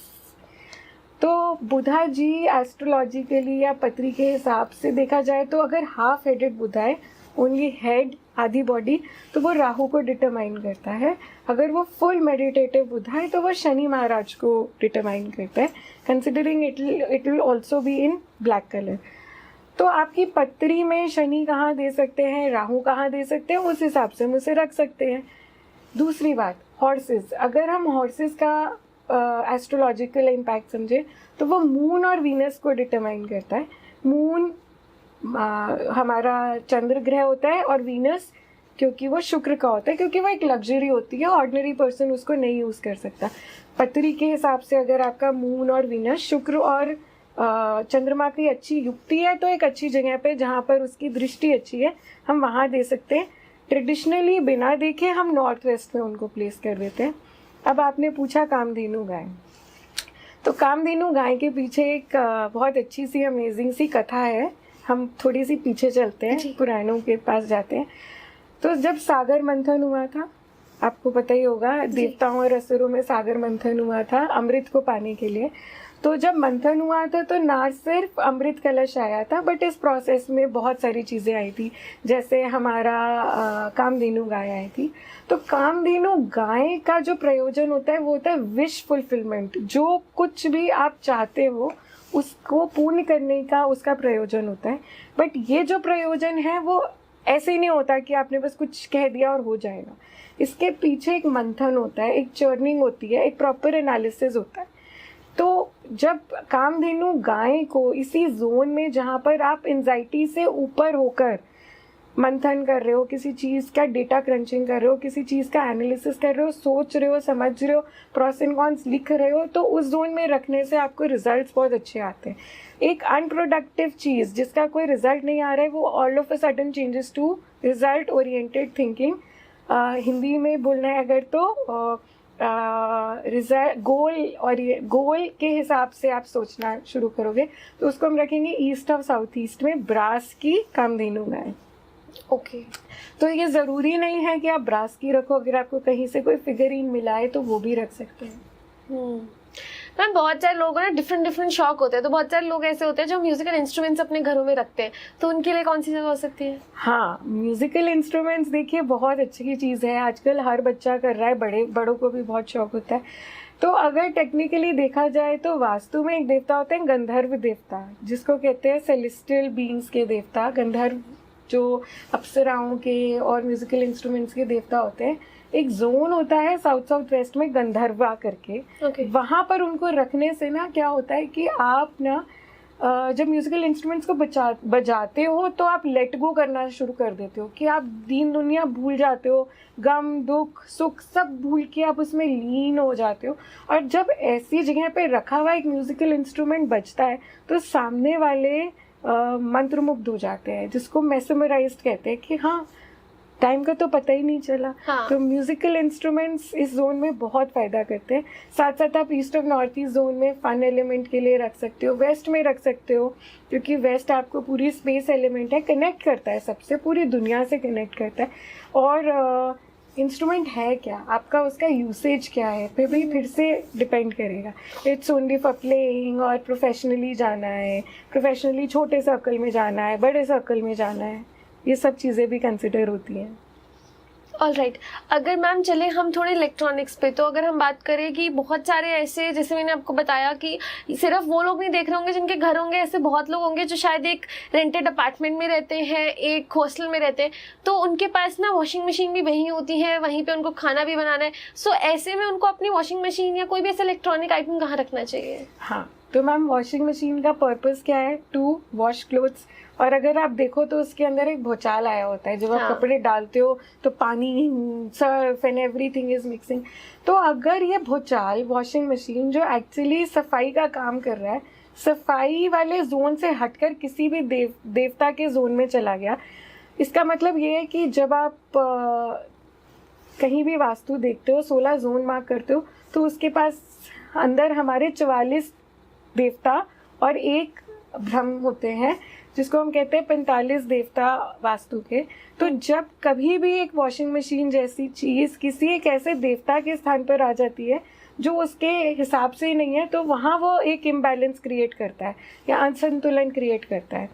B: तो बुद्धा जी एस्ट्रोलॉजिकली या पत्री के हिसाब से देखा जाए तो अगर हाफ हेडेड बुद्धा है, ओनली हेड आधी बॉडी, तो वो राहु को डिटरमाइन करता है। अगर वो फुल मेडिटेटिव बुधा है तो वो शनि महाराज को डिटरमाइन करता है, considering it will also be in black colour. तो आपकी पत्री में शनि कहाँ दे सकते हैं, राहु कहाँ दे सकते हैं, उस हिसाब से हम उसे रख सकते हैं। दूसरी बात, हॉर्सेस, अगर हम हॉर्सेस का एस्ट्रोलॉजिकल इम्पैक्ट समझे तो वो मून और वीनस को डिटरमाइन करता है। मून हमारा चंद्र ग्रह होता है और वीनस क्योंकि वो शुक्र का होता है, क्योंकि वो एक लग्जरी होती है, ऑर्डिनरी पर्सन उसको नहीं यूज़ कर सकता। पत्री के हिसाब से अगर आपका मून और वीनस, शुक्र और चंद्रमा की अच्छी युक्ति है तो एक अच्छी जगह पे जहाँ पर उसकी दृष्टि अच्छी है हम वहाँ दे सकते हैं। ट्रेडिशनली बिना देखे हम नॉर्थ वेस्ट में उनको प्लेस कर देते हैं। अब आपने पूछा कामधेनु गाय, तो कामधेनु गाय के पीछे एक बहुत अच्छी सी अमेजिंग सी कथा है। हम थोड़ी सी पीछे चलते हैं, पुराणों के पास जाते हैं। तो जब सागर मंथन हुआ था, आपको पता ही होगा, देवताओं और असुरों में सागर मंथन हुआ था अमृत को पाने के लिए। तो जब मंथन हुआ था तो ना सिर्फ अमृत कलश आया था, बट इस प्रोसेस में बहुत सारी चीज़ें आई थी, जैसे हमारा कामधेनु गाय आई थी। तो कामधेनु गाय का जो प्रयोजन होता है वो होता है विश फुलफिलमेंट। जो कुछ भी आप चाहते हो उसको पूर्ण करने का उसका प्रयोजन होता है। बट ये जो प्रयोजन है वो ऐसे ही नहीं होता कि आपने बस कुछ कह दिया और हो जाएगा। इसके पीछे एक मंथन होता है, एक चर्निंग होती है, एक प्रॉपर एनालिसिस होता है। तो जब कामधेनु गाय को इसी जोन में जहाँ पर आप एंजाइटी से ऊपर होकर मंथन कर रहे हो, किसी चीज़ का डेटा क्रंचिंग कर रहे हो, किसी चीज़ का एनालिसिस कर रहे हो, सोच रहे हो, समझ रहे हो, प्रॉस एंड कॉन्स लिख रहे हो, तो उस जोन में रखने से आपको रिजल्ट्स बहुत अच्छे आते हैं। एक अनप्रोडक्टिव चीज़ जिसका कोई रिजल्ट नहीं आ रहा है वो all of a sudden changes to result oriented thinking. Hindi में बोलना है अगर तो रिजल्ट गोल के हिसाब से आप सोचना शुरू करोगे, तो उसको हम रखेंगे ईस्ट ऑफ साउथ ईस्ट में ब्रास की कामधेनु गाय।
A: ओके
B: तो ये ज़रूरी नहीं है कि आप ब्रास की रखो, अगर आपको कहीं से कोई फिगरीन मिला है तो वो भी रख सकते हैं।
A: मैम बहुत सारे लोगों ने डिफरेंट शौक होते हैं, तो बहुत सारे लोग ऐसे होते हैं जो म्यूजिकल इंस्ट्रूमेंट्स अपने घरों में रखते हैं, तो उनके लिए कौन सी जगह हो सकती है?
B: हाँ, म्यूजिकल इंस्ट्रूमेंट्स देखिए बहुत अच्छी की चीज़ है, आजकल हर बच्चा कर रहा है, बड़ों को भी बहुत शौक होता है। तो अगर टेक्निकली देखा जाए तो वास्तु में एक देवता होते हैं गंधर्व देवता, जिसको कहते हैं सेलेस्टियल बीइंग्स के देवता। गंधर्व जो अप्सराओं के और म्यूजिकल इंस्ट्रूमेंट्स के देवता होते हैं। एक जोन होता है साउथ वेस्ट में गंधर्वा करके, वहाँ पर उनको रखने से ना क्या होता है कि आप ना जब म्यूजिकल इंस्ट्रूमेंट्स को बजाते हो तो आप लेट गो करना शुरू कर देते हो, कि आप दीन दुनिया भूल जाते हो, गम दुख सुख सब भूल के आप उसमें लीन हो जाते हो। और जब ऐसी जगह पे रखा हुआ एक म्यूजिकल इंस्ट्रूमेंट बजता है तो सामने वाले मंत्रमुग्ध हो जाते हैं, जिसको मेसमराइज्ड कहते हैं कि हाँ टाइम का तो पता ही नहीं चला।
A: हाँ।
B: तो म्यूजिकल इंस्ट्रूमेंट्स इस जोन में बहुत फ़ायदा करते हैं। साथ साथ आप ईस्ट और नॉर्थ ईस्ट जोन में फन एलिमेंट के लिए रख सकते हो, वेस्ट में रख सकते हो, क्योंकि वेस्ट आपको पूरी स्पेस एलिमेंट है, कनेक्ट करता है सबसे, पूरी दुनिया से कनेक्ट करता है। और इंस्ट्रूमेंट है क्या, आपका उसका यूसेज क्या है पे भी फिर से डिपेंड करेगा। इट्स ओनली फॉर प्लेइंग और प्रोफेशनली जाना है, प्रोफेशनली छोटे सर्कल में जाना है, बड़े सर्कल में जाना है, ये सब चीज़ें भी कंसिडर होती हैं।
A: ऑलराइट, अगर मैम चले हम थोड़े इलेक्ट्रॉनिक्स पे, तो अगर हम बात करें कि बहुत सारे ऐसे, जैसे मैंने आपको बताया कि सिर्फ वो लोग नहीं देख रहे होंगे जिनके घर होंगे, ऐसे बहुत लोग होंगे जो शायद एक रेंटेड अपार्टमेंट में रहते हैं, एक हॉस्टल में रहते हैं, तो उनके पास ना वॉशिंग मशीन भी वहीं होती है, वहीं पे उनको खाना भी बनाना है। सो ऐसे में उनको अपनी वॉशिंग मशीन या कोई भी ऐसा इलेक्ट्रॉनिक आइटम कहाँ रखना चाहिए?
B: हाँ, तो मैम वॉशिंग मशीन का पर्पस क्या है? To wash clothes. और अगर आप देखो तो उसके अंदर एक भूचाल आया होता है, जब आप कपड़े डालते हो तो पानी, Surf and everything is mixing. तो अगर ये भूचाल वॉशिंग मशीन जो एक्चुअली सफाई का काम कर रहा है, सफाई वाले जोन से हटकर किसी भी देवता के जोन में चला गया, इसका मतलब ये है कि जब आप कहीं भी वास्तु देखते हो, 16 जोन मार्क करते हो, तो उसके पास अंदर हमारे 44 देवता और एक ब्रह्म होते हैं, जिसको हम कहते हैं 45 देवता वास्तु के। तो जब कभी भी एक वॉशिंग मशीन जैसी चीज़ किसी एक ऐसे देवता के स्थान पर आ जाती है जो उसके हिसाब से ही नहीं है, तो वहाँ वो एक इम्बैलेंस क्रिएट करता है या असंतुलन क्रिएट करता है।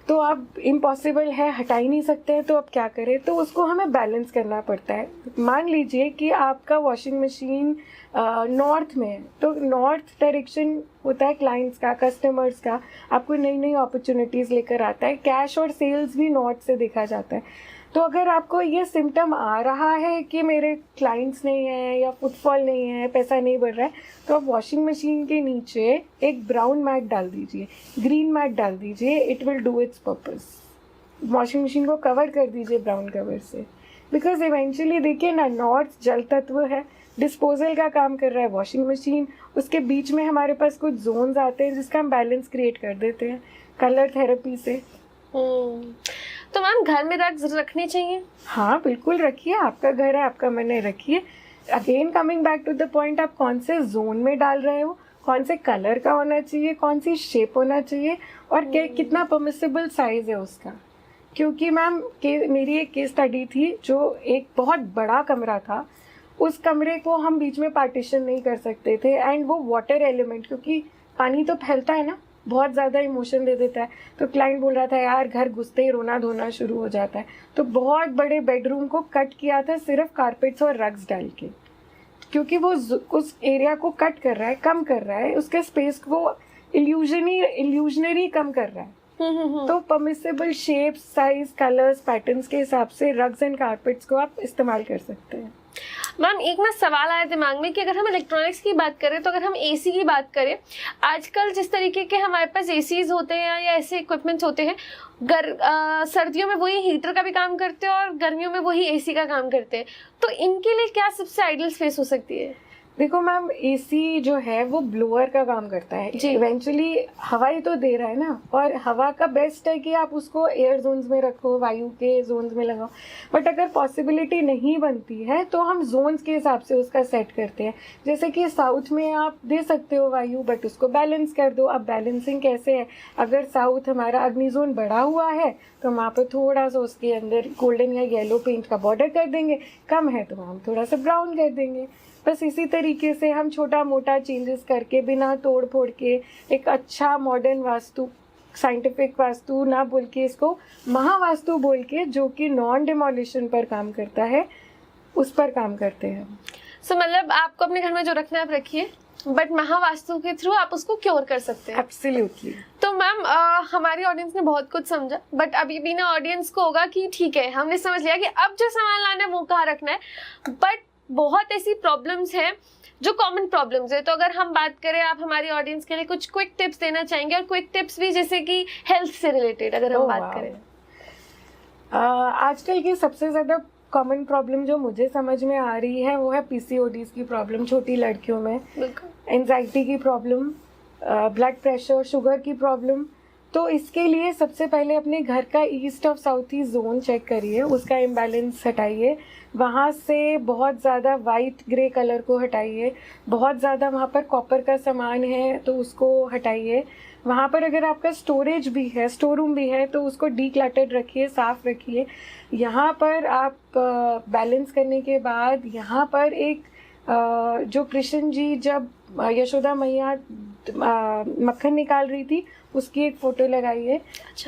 B: तो अब इम्पॉसिबल है, हटा ही नहीं सकते हैं, तो अब क्या करें? तो उसको हमें बैलेंस करना पड़ता है। मान लीजिए कि आपका वॉशिंग मशीन नॉर्थ में है, तो नॉर्थ डायरेक्शन होता है क्लाइंट्स का, कस्टमर्स का, आपको नई नई अपॉर्चुनिटीज़ लेकर आता है। कैश और सेल्स भी नॉर्थ से देखा जाता है। तो अगर आपको ये सिम्टम आ रहा है कि मेरे क्लाइंट्स नहीं है या फुटफॉल नहीं है, पैसा नहीं बढ़ रहा है, तो आप वॉशिंग मशीन के नीचे एक ब्राउन मैट डाल दीजिए, ग्रीन मैट डाल दीजिए, it will do it's purpose. Washing machine को कवर कर दीजिए ब्राउन कवर से, बिकॉज इवेंचुअली देखिए ना, नॉर्थ जल तत्व है, डिस्पोजल का काम कर रहा है वॉशिंग मशीन, उसके बीच में हमारे पास कुछ जोन्स आते हैं जिसका हम बैलेंस क्रिएट कर देते हैं कलर थेरेपी से।
A: तो मैम घर में रग्स रखनी चाहिए?
B: हाँ बिल्कुल रखिए, आपका घर है, आपका मन है, रखिए। Again coming back to the point, आप कौन से जोन में डाल रहे हो, कौन से कलर का होना चाहिए, कौन सी शेप होना चाहिए, और कितना परमिसिबल साइज है उसका। क्योंकि मैम मेरी एक केस स्टडी थी, जो एक बहुत बड़ा कमरा था, उस कमरे को हम बीच में पार्टीशन नहीं कर सकते थे, एंड वो वाटर एलिमेंट, क्योंकि पानी तो फैलता है ना, बहुत ज़्यादा इमोशन दे देता है, तो क्लाइंट बोल रहा था यार घर घुसते ही रोना धोना शुरू हो जाता है। तो बहुत बड़े बेडरूम को कट किया था सिर्फ कारपेट्स और रग्स डाल के, क्योंकि वो उस एरिया को कट कर रहा है, कम कर रहा है, उसके स्पेस को इल्यूजनरी कम कर रहा है। तो permissible shapes, size, colours, patterns के हिसाब से रग्स एंड कारपेट्स को आप इस्तेमाल कर सकते हैं।
A: मैम एक ना सवाल आया दिमाग में कि अगर हम इलेक्ट्रॉनिक्स की बात करें, तो अगर हम एसी की बात करें, आजकल जिस तरीके के हमारे पास एसीज होते हैं या ऐसे इक्विपमेंट्स होते हैं, सर्दियों में वही हीटर का भी काम करते हैं और गर्मियों में वही एसी का काम करते हैं, तो इनके लिए क्या सबसे आइडियल स्पेस हो सकती है?
B: देखो मैम, एसी जो है वो ब्लोअर का काम करता है, इवेंचुअली हवा ही तो दे रहा है ना, और हवा का बेस्ट है कि आप उसको एयर जोन्स में रखो, वायु के जोन्स में लगाओ। बट अगर पॉसिबिलिटी नहीं बनती है तो हम जोन्स के हिसाब से उसका सेट करते हैं। जैसे कि साउथ में आप दे सकते हो वायु, बट उसको बैलेंस कर दो। अब बैलेंसिंग कैसे है? अगर साउथ हमारा अग्नि जोन बढ़ा हुआ है तो वहाँ पर थोड़ा सा उसके अंदर गोल्डन या येलो पेंट का बॉर्डर कर देंगे, कम है तो हम थोड़ा सा ब्राउन कर देंगे। बस इसी तरीके से हम छोटा मोटा चेंजेस करके, बिना तोड़ फोड़ के, एक अच्छा मॉडर्न वास्तु, साइंटिफिक वास्तु ना बोल के इसको महावास्तु बोल के, जो कि नॉन डिमोलिशन पर काम करता है, उस पर काम करते हैं।
A: मतलब आपको अपने घर में जो रखना है आप रखिए, बट महावास्तु के थ्रू आप उसको क्योर कर सकते हैं।
B: एब्सोल्युटली।
A: तो मैम हमारी ऑडियंस ने बहुत कुछ समझा, बट अभी भी ना ऑडियंस को होगा कि ठीक है हमने समझ लिया कि अब जो सामान लाना है वो कहाँ रखना है, बट बहुत ऐसी प्रॉब्लम्स हैं जो कॉमन प्रॉब्लम्स है। तो अगर हम बात करें, आप हमारी ऑडियंस के लिए कुछ क्विक टिप्स देना चाहेंगे, और क्विक टिप्स भी जैसे कि हेल्थ से रिलेटेड अगर हम बात करें।
B: आजकल की सबसे ज़्यादा कॉमन प्रॉब्लम जो मुझे समझ में आ रही है वो है पीसीओडीज की प्रॉब्लम छोटी लड़कियों में, एंजाइटी की प्रॉब्लम, ब्लड प्रेशर, शुगर की प्रॉब्लम। तो इसके लिए सबसे पहले अपने घर का east of south east zone check करिए, उसका इम्बैलेंस हटाइए, वहाँ से बहुत ज़्यादा वाइट ग्रे कलर को हटाइए, बहुत ज़्यादा वहाँ पर कॉपर का सामान है तो उसको हटाइए। वहाँ पर अगर आपका स्टोरेज भी है, स्टोर रूम भी है, तो उसको डीक्लटर्ड रखिए, साफ़ रखिए। यहाँ पर आप बैलेंस करने के बाद यहाँ पर एक जो कृष्ण जी जब यशोदा मैया मक्खन निकाल रही थी उसकी एक फ़ोटो लगाइए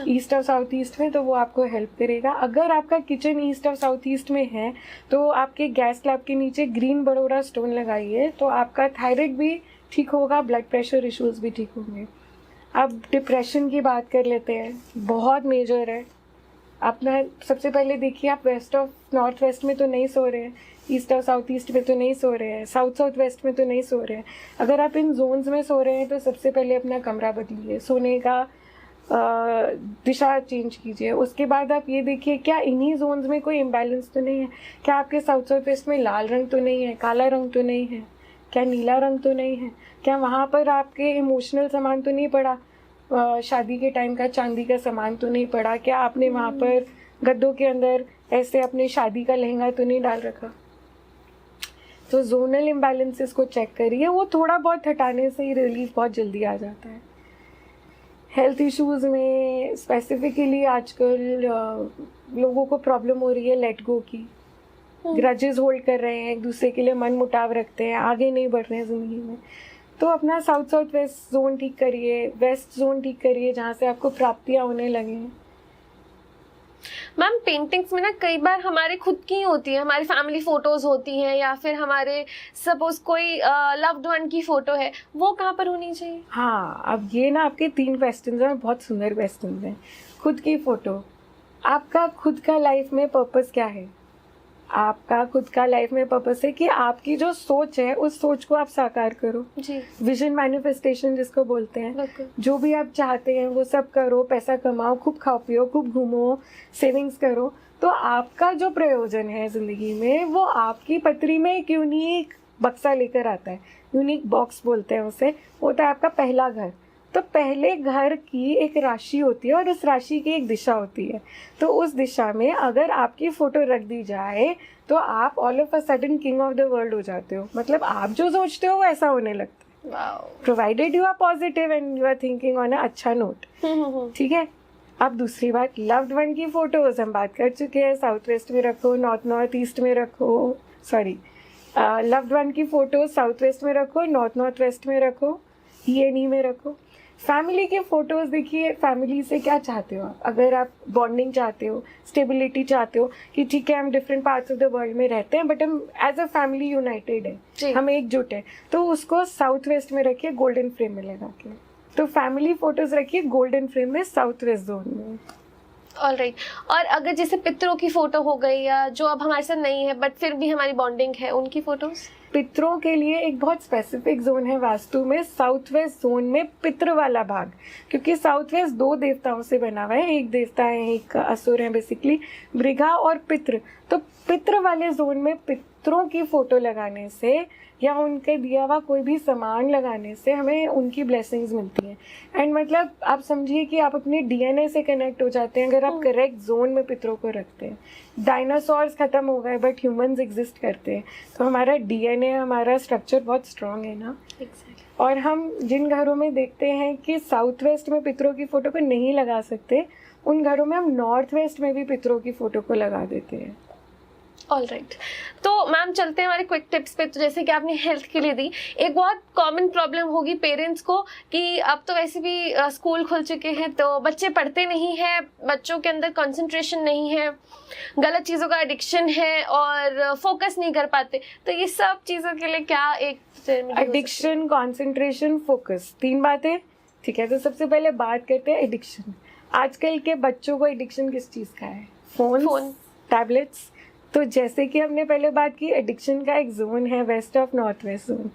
B: ईस्ट ऑफ साउथ ईस्ट में, तो वो आपको हेल्प करेगा। अगर आपका kitchen east of south east में है तो आपके गैस स्लैब के नीचे ग्रीन बड़ोरा स्टोन लगाइए, तो आपका थायराइड भी ठीक होगा, ब्लड प्रेशर इश्यूज भी ठीक होंगे। अब डिप्रेशन की बात कर लेते हैं, बहुत मेजर है। अपना सबसे पहले देखिए, आप वेस्ट ऑफ नॉर्थ वेस्ट में तो नहीं सो रहे हैं, ईस्ट और साउथ ईस्ट में तो नहीं सो रहे हैं, साउथ साउथ वेस्ट में तो नहीं सो रहे हैं। अगर आप इन जोन्स में सो रहे हैं तो सबसे पहले अपना कमरा बदलिए, सोने का दिशा चेंज कीजिए। उसके बाद आप ये देखिए क्या इन्हीं जोन्स में कोई इम्बैलेंस तो नहीं है, क्या आपके साउथ साउथ वेस्ट में लाल रंग तो नहीं है, काला रंग तो नहीं है, क्या नीला रंग तो नहीं है, क्या वहाँ पर आपके इमोशनल सामान तो नहीं पड़ा, शादी के टाइम का चांदी का सामान तो नहीं पड़ा, क्या आपने वहाँ पर गद्दों के अंदर ऐसे अपने शादी का लहंगा तो नहीं डाल रखा। तो जोनल इम्बैलेंसेस को चेक करिए, वो थोड़ा बहुत हटाने से ही रिलीफ बहुत जल्दी आ जाता है। हेल्थ इश्यूज में स्पेसिफिकली आजकल लोगों को प्रॉब्लम हो रही है लेट गो की, ग्रजेस होल्ड कर रहे हैं, एक दूसरे के लिए मन मुटाव रखते हैं, आगे नहीं बढ़ रहे हैं ज़िंदगी में। तो अपना साउथ साउथ वेस्ट जोन ठीक करिए, वेस्ट जोन ठीक करिए, जहाँ से आपको प्राप्तियाँ होने लगें।
A: मैम पेंटिंग्स में ना कई बार हमारे खुद की होती है, हमारी फैमिली फोटोज होती हैं या फिर हमारे सपोज कोई लव्ड वन की फोटो है, वो कहाँ पर होनी चाहिए?
B: हाँ, अब ये ना आपके 3 क्वेश्चन हैं, बहुत सुंदर क्वेश्चन हैं। खुद की फोटो, आपका खुद का लाइफ में पर्पस क्या है? आपका खुद का लाइफ में पर्पस है कि आपकी जो सोच है उस सोच को आप साकार करो
A: जी।
B: विजन मैनिफेस्टेशन जिसको बोलते हैं, जो भी आप चाहते हैं वो सब करो, पैसा कमाओ, खूब खाओ पियो, खूब घूमो, सेविंग्स करो। तो आपका जो प्रयोजन है जिंदगी में वो आपकी पत्री में एक यूनिक बक्सा लेकर आता है, यूनिक बॉक्स बोलते हैं उसे, होता है आपका पहला घर। तो पहले घर की एक राशि होती है और उस राशि की एक दिशा होती है। तो उस दिशा में अगर आपकी फोटो रख दी जाए तो आप all of a sudden king of the world हो जाते हो। मतलब आप जो सोचते हो वो ऐसा होने लगता है, provided you are positive and you are thinking on a अच्छा नोट। ठीक है। अब दूसरी बात, लव्ड वन की फोटोज हम बात कर चुके हैं, साउथ वेस्ट में रखो, नॉर्थ ईस्ट में रखो, सॉरी लव्ड वन की फोटोज साउथ वेस्ट में रखो, नॉर्थ वेस्ट में रखो, ई में रखो। फैमिली के फोटोज देखिए, फैमिली से क्या चाहते हो आप? अगर आप बॉन्डिंग चाहते हो, स्टेबिलिटी चाहते हो कि ठीक है हम different parts of the world में रहते हैं बट हम एज अ फैमिली यूनाइटेड है, हम एकजुट है, तो उसको साउथ वेस्ट में रखिए, गोल्डन फ्रेम में लगा के। तो फैमिली फोटोज रखिए गोल्डन फ्रेम में, साउथ वेस्ट जोन में।
A: ऑलराइट। और अगर जैसे पितरों की फोटो हो गई या जो अब हमारे साथ नहीं है बट फिर भी हमारी बॉन्डिंग है, उनकी फोटोज?
B: पितरों के लिए एक बहुत स्पेसिफिक जोन है वास्तु में, साउथ वेस्ट जोन में पितृ वाला भाग, क्योंकि साउथ वेस्ट 2 देवताओं से बना हुआ है, एक देवता है, एक असुर है, बेसिकली मृगा और पितृ। तो पितृ वाले जोन में पितरों की फोटो लगाने से या उनके दिया हुआ कोई भी सामान लगाने से हमें उनकी ब्लेसिंग्स मिलती हैं। एंड मतलब आप समझिए कि आप अपने डीएनए से कनेक्ट हो जाते हैं अगर आप करेक्ट जोन में पितरों को रखते हैं। डायनासोर्स खत्म हो गए बट ह्यूमंस एग्जिस्ट करते हैं, तो हमारा डीएनए, हमारा स्ट्रक्चर बहुत स्ट्रांग है ना। और हम जिन घरों में देखते हैं कि साउथ वेस्ट में पितरों की फोटो को नहीं लगा सकते, उन घरों में हम नॉर्थ वेस्ट में भी पितरों की फोटो को लगा देते हैं।
A: ऑलराइट। तो मैम चलते हैं हमारे क्विक टिप्स पे। तो जैसे कि आपने हेल्थ के लिए दी, एक बहुत कॉमन प्रॉब्लम होगी पेरेंट्स को कि अब तो वैसे भी स्कूल खुल चुके हैं तो बच्चे पढ़ते नहीं हैं, बच्चों के अंदर कंसंट्रेशन नहीं है, गलत चीज़ों का एडिक्शन है और फोकस नहीं कर पाते। तो ये सब चीज़ों के लिए क्या एक
B: एडिक्शन, कंसंट्रेशन, फोकस, 3 बातें। ठीक है, तो सबसे पहले बात करते हैं एडिक्शन। आजकल के बच्चों को एडिक्शन किस चीज़ का है? Phone, tablets. तो जैसे कि हमने पहले बात की, एडिक्शन का एक जोन है west of north west zone.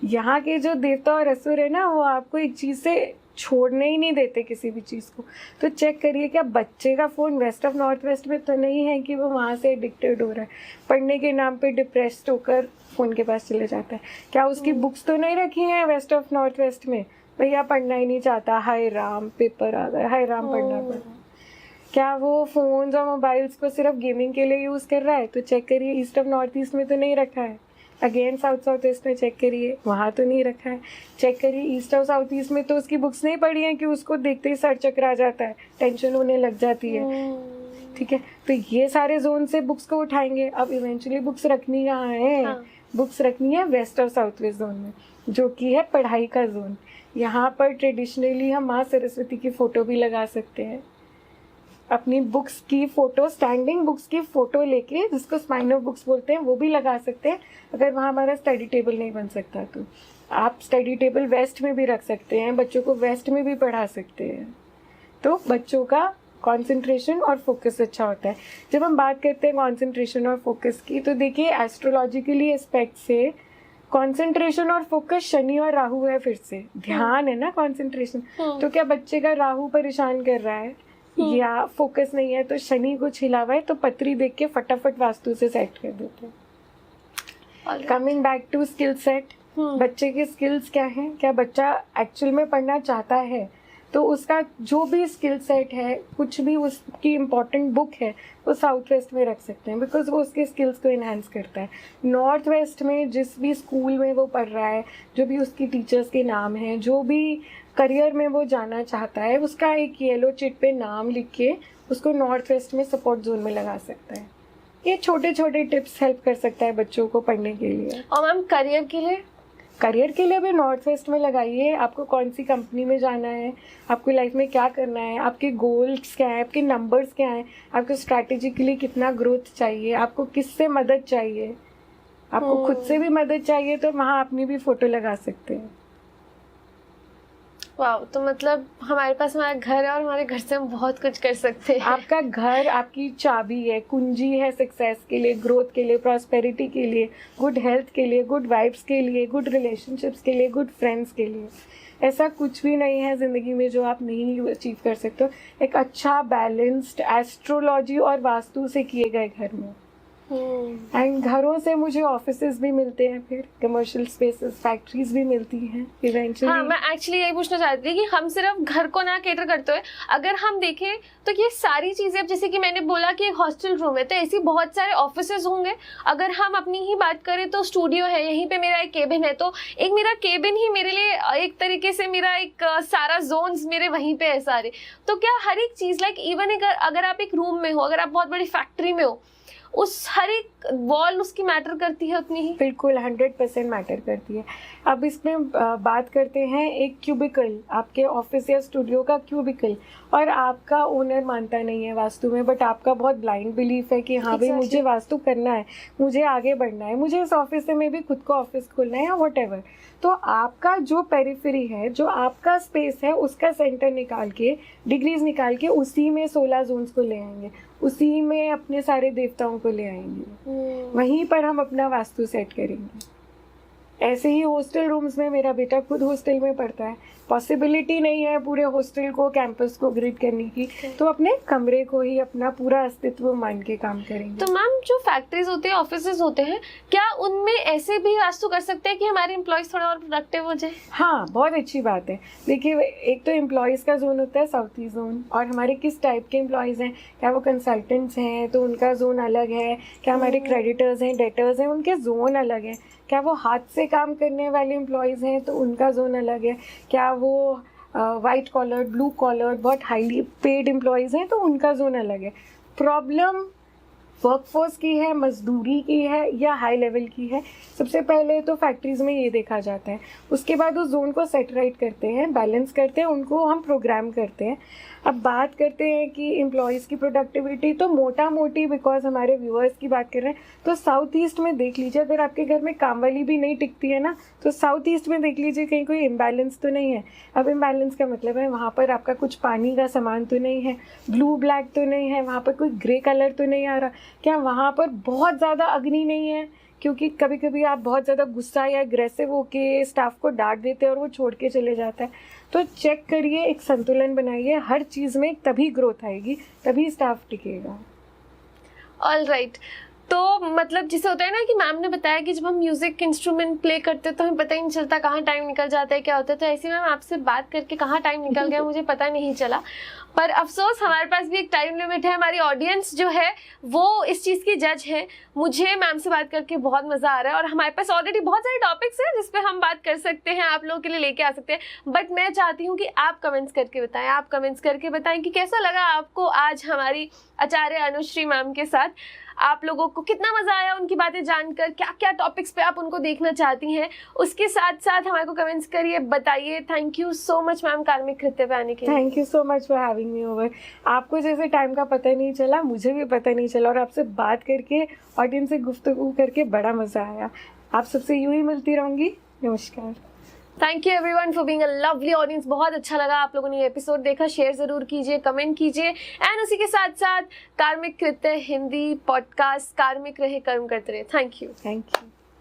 B: यहाँ के जो देवता और असुर है ना, वो आपको एक चीज़ से छोड़ने ही नहीं देते किसी भी चीज़ को। तो चेक करिए क्या बच्चे का phone west of north west में तो नहीं है कि वो वहाँ से एडिक्टेड हो रहा है, पढ़ने के नाम पे डिप्रेस्ड होकर फ़ोन के पास चले जाता है। क्या उसकी बुक्स तो नहीं रखी हैं वेस्ट ऑफ नॉर्थ वेस्ट में? भैया पढ़ना ही नहीं चाहता, हाय राम पेपर आ गया, हाय राम पढ़ना पड़ा। क्या वो फ़ोन्स और मोबाइल्स को सिर्फ गेमिंग के लिए यूज़ कर रहा है? तो चेक करिए ईस्ट ऑफ नॉर्थ ईस्ट में तो नहीं रखा है। अगेन साउथ वेस्ट में चेक करिए, वहाँ तो नहीं रखा है। चेक करिए ईस्ट और साउथ ईस्ट में तो उसकी बुक्स नहीं पढ़ी हैं कि उसको देखते ही सर चकरा जाता है, टेंशन होने लग जाती है। ठीक है, तो ये सारे जोन से बुक्स को उठाएंगे। अब इवेंचुअली बुक्स रखनी कहाँ है? बुक्स रखनी है वेस्ट और साउथ वेस्ट जोन में, जो कि है पढ़ाई का जोन। यहाँ पर ट्रेडिशनली हम माँ सरस्वती की फ़ोटो भी लगा सकते हैं। अपनी बुक्स की फ़ोटो, स्टैंडिंग बुक्स की फ़ोटो लेके, जिसको स्पाइन ऑफ बुक्स बोलते हैं, वो भी लगा सकते हैं। अगर वहाँ हमारा स्टडी टेबल नहीं बन सकता तो आप स्टडी टेबल वेस्ट में भी रख सकते हैं, बच्चों को वेस्ट में भी पढ़ा सकते हैं। तो बच्चों का कंसंट्रेशन और फोकस अच्छा होता है। जब हम बात करते हैं कंसंट्रेशन और फोकस की, तो देखिए एस्ट्रोलॉजिकली एस्पेक्ट से कंसंट्रेशन और फोकस शनि और राहु है। फिर से ध्यान है ना कंसंट्रेशन। तो क्या बच्चे का राहु परेशान कर रहा है या फोकस नहीं है, तो शनि को छिला हुआ है, तो पत्री देख के फटाफट वास्तु से सेट कर देते हैं। Coming back to skill set, बच्चे के स्किल्स क्या हैं? क्या बच्चा एक्चुअल में पढ़ना चाहता है? तो उसका जो भी स्किल सेट है, कुछ भी उसकी इम्पोर्टेंट बुक है, वो साउथ वेस्ट में रख सकते हैं, बिकॉज वो उसके स्किल्स को इन्हांस करता है। नॉर्थ वेस्ट में जिस भी स्कूल में वो पढ़ रहा है, जो भी उसकी टीचर्स के नाम हैं, जो भी करियर में वो जाना चाहता है, उसका एक येलो चिट पे नाम लिख के उसको नॉर्थ वेस्ट में सपोर्ट जोन में लगा सकता है। ये छोटे छोटे टिप्स हेल्प कर सकता है बच्चों को पढ़ने के लिए।
A: और मैम करियर के लिए?
B: करियर के लिए भी नॉर्थ वेस्ट में लगाइए। आपको कौन सी कंपनी में जाना है, आपको लाइफ में क्या करना है, आपके गोल्स क्या है, आपके नंबर्स क्या हैं, आपको स्ट्रैटेजिकली कितना ग्रोथ चाहिए, आपको किससे मदद चाहिए, आपको खुद से भी मदद चाहिए, तो वहाँ अपनी भी फोटो लगा सकते हैं।
A: वाह, तो मतलब हमारे पास हमारा घर है और हमारे घर से हम बहुत कुछ कर सकते हैं।
B: आपका घर आपकी चाबी है, कुंजी है सक्सेस के लिए, ग्रोथ के लिए, प्रॉस्पेरिटी के लिए, गुड हेल्थ के लिए, गुड वाइब्स के लिए, गुड रिलेशनशिप्स के लिए, गुड फ्रेंड्स के लिए। ऐसा कुछ भी नहीं है ज़िंदगी में जो आप नहीं अचीव कर सकते हो एक अच्छा बैलेंस्ड एस्ट्रोलॉजी और वास्तु से किए गए घर में। एंड घरों से मुझे ऑफिसेज भी मिलते हैं, फिर कमर्शियल स्पेसेस, फैक्ट्रीज भी मिलती हैं इवेंचुअली।
A: हाँ, मैं एक्चुअली यही पूछना चाहती थी कि हम सिर्फ घर को ना केटर करते हुए अगर हम देखें तो ये सारी चीजें, अब जैसे कि मैंने बोला कि एक हॉस्टल रूम है, तो ऐसी बहुत सारे ऑफिसेज होंगे। अगर हम अपनी ही बात करें तो स्टूडियो है, यहीं पे मेरा एक केबिन है, तो एक मेरा केबिन ही मेरे लिए एक तरीके से मेरा एक सारा जोन्स मेरे वहीं पे है सारे। तो क्या हर एक चीज लाइक इवन अगर आप एक रूम में हो, अगर आप बहुत बड़ी फैक्ट्री में हो, उस हर एक वॉल उसकी मैटर करती है उतनी ही?
B: बिल्कुल 100% मैटर करती है। अब इसमें बात करते हैं एक क्यूबिकल, आपके ऑफिस या स्टूडियो का क्यूबिकल, और आपका ओनर मानता नहीं है वास्तु में, बट आपका बहुत ब्लाइंड बिलीफ है कि हाँ भाई मुझे वास्तु करना है, मुझे आगे बढ़ना है, मुझे इस ऑफिस में भी खुद को ऑफिस खोलना है या व्हाटएवर। तो आपका जो पेरिफेरी है, जो आपका स्पेस है, उसका सेंटर निकाल के, डिग्रीज निकाल के उसी में 16 जोन्स को ले आएंगे, उसी में अपने सारे देवताओं को ले आएंगे, वहीं पर हम अपना वास्तु सेट करेंगे। ऐसे ही हॉस्टल रूम्स में, मेरा बेटा खुद हॉस्टल में पढ़ता है, पॉसिबिलिटी नहीं है पूरे हॉस्टल को, कैंपस को ग्रिड करने की, तो अपने कमरे को ही अपना पूरा अस्तित्व मान के काम करेंगे।
A: तो मैम, जो फैक्ट्रीज होती है, ऑफिसेज होते हैं, क्या उनमें ऐसे भी वास्तु कर सकते हैं कि हमारे एम्प्लॉयज थोड़ा और प्रोडक्टिव हो जाए?
B: हाँ, बहुत अच्छी बात है। देखिए, एक तो एम्प्लॉयज़ का जोन होता है साउथ ईस्ट जोन, और हमारे किस टाइप के एम्प्लॉयज़ हैं, क्या वो कंसल्टेंट्स हैं तो उनका जोन अलग है, क्या हमारे क्रेडिटर्स हैं, डेटर्स हैं, उनके जोन अलग हैं, क्या वो हाथ से काम करने वाले एम्प्लॉयज़ हैं तो उनका जोन अलग है, क्या वो वाइट कॉलर, ब्लू कॉलर, बहुत हाईली पेड एम्प्लॉयज़ हैं तो उनका जोन अलग है। प्रॉब्लम वर्कफोर्स की है, मजदूरी की है, या हाई लेवल की है? सबसे पहले तो फैक्ट्रीज़ में ये देखा जाता है, उसके बाद उस जोन को सेट राइट करते हैं, बैलेंस करते हैं, उनको हम प्रोग्राम करते हैं। अब बात करते हैं कि एम्प्लॉयज़ की प्रोडक्टिविटी, तो मोटा मोटी, बिकॉज हमारे व्यूअर्स की बात कर रहे हैं, तो साउथ ईस्ट में देख लीजिए, अगर आपके घर में काम वाली भी नहीं टिकती है ना, तो साउथ ईस्ट में देख लीजिए कहीं कोई इम्बैलेंस तो नहीं है। अब इम्बैलेंस का मतलब है वहाँ पर आपका कुछ पानी का सामान तो नहीं है, ब्लू ब्लैक तो नहीं है, वहाँ पर कोई ग्रे कलर तो नहीं आ रहा, क्या वहाँ पर बहुत ज़्यादा अग्नि नहीं है, क्योंकि कभी कभी आप बहुत ज़्यादा गुस्सा या अग्रेसिव होके स्टाफ को डांट देते हैं और वो छोड़ के चले जाता है। तो चेक करिए, एक संतुलन बनाइए, हर चीज़ में तभी ग्रोथ आएगी, तभी स्टाफ टिकेगा।
A: All right. तो मतलब जिसे होता है ना कि मैम ने बताया कि जब हम म्यूजिक इंस्ट्रूमेंट प्ले करते हैं तो हमें पता ही नहीं चलता कहाँ टाइम निकल जाता है, क्या होता है। तो ऐसे मैम आपसे बात करके कहाँ टाइम निकल गया मुझे पता नहीं चला, पर अफसोस हमारे पास भी एक टाइम लिमिट है। हमारी ऑडियंस जो है वो इस चीज़ की जज है। मुझे मैम से बात करके बहुत मज़ा आ रहा है और हमारे पास ऑलरेडी बहुत सारे टॉपिक्स हैं जिस पे हम बात कर सकते हैं, आप लोगों के लिए लेके आ सकते हैं। बट मैं चाहती हूँ कि आप कमेंट्स करके बताएं, आप कमेंट्स करके बताएं कि कैसा लगा आपको आज हमारी आचार्य अनुश्री मैम के साथ। आप लोगों को कितना मज़ा आया उनकी बातें जानकर, क्या क्या टॉपिक्स पे आप उनको देखना चाहती हैं, उसके साथ साथ हमारे को कमेंट्स करिए, बताइए। Thank you so much ma'am कार्मिक कृत्य पे आने के लिए।
B: Thank you so much for having me over. आपको जैसे टाइम का पता नहीं चला, मुझे भी पता नहीं चला, और आपसे बात करके, ऑडियंस से गुफ्तगू करके बड़ा मज़ा आया। आप सबसे यूं ही मिलती रहूँगी। नमस्कार।
A: Thank you everyone for being a lovely audience. बहुत अच्छा लगा आप लोगों ने ये एपिसोड देखा, शेयर जरूर कीजिए, कमेंट कीजिए, एंड उसी के साथ साथ कार्मिक कृत्य हिंदी पॉडकास्ट, कार्मिक रहे कर्म करते रहे। Thank you.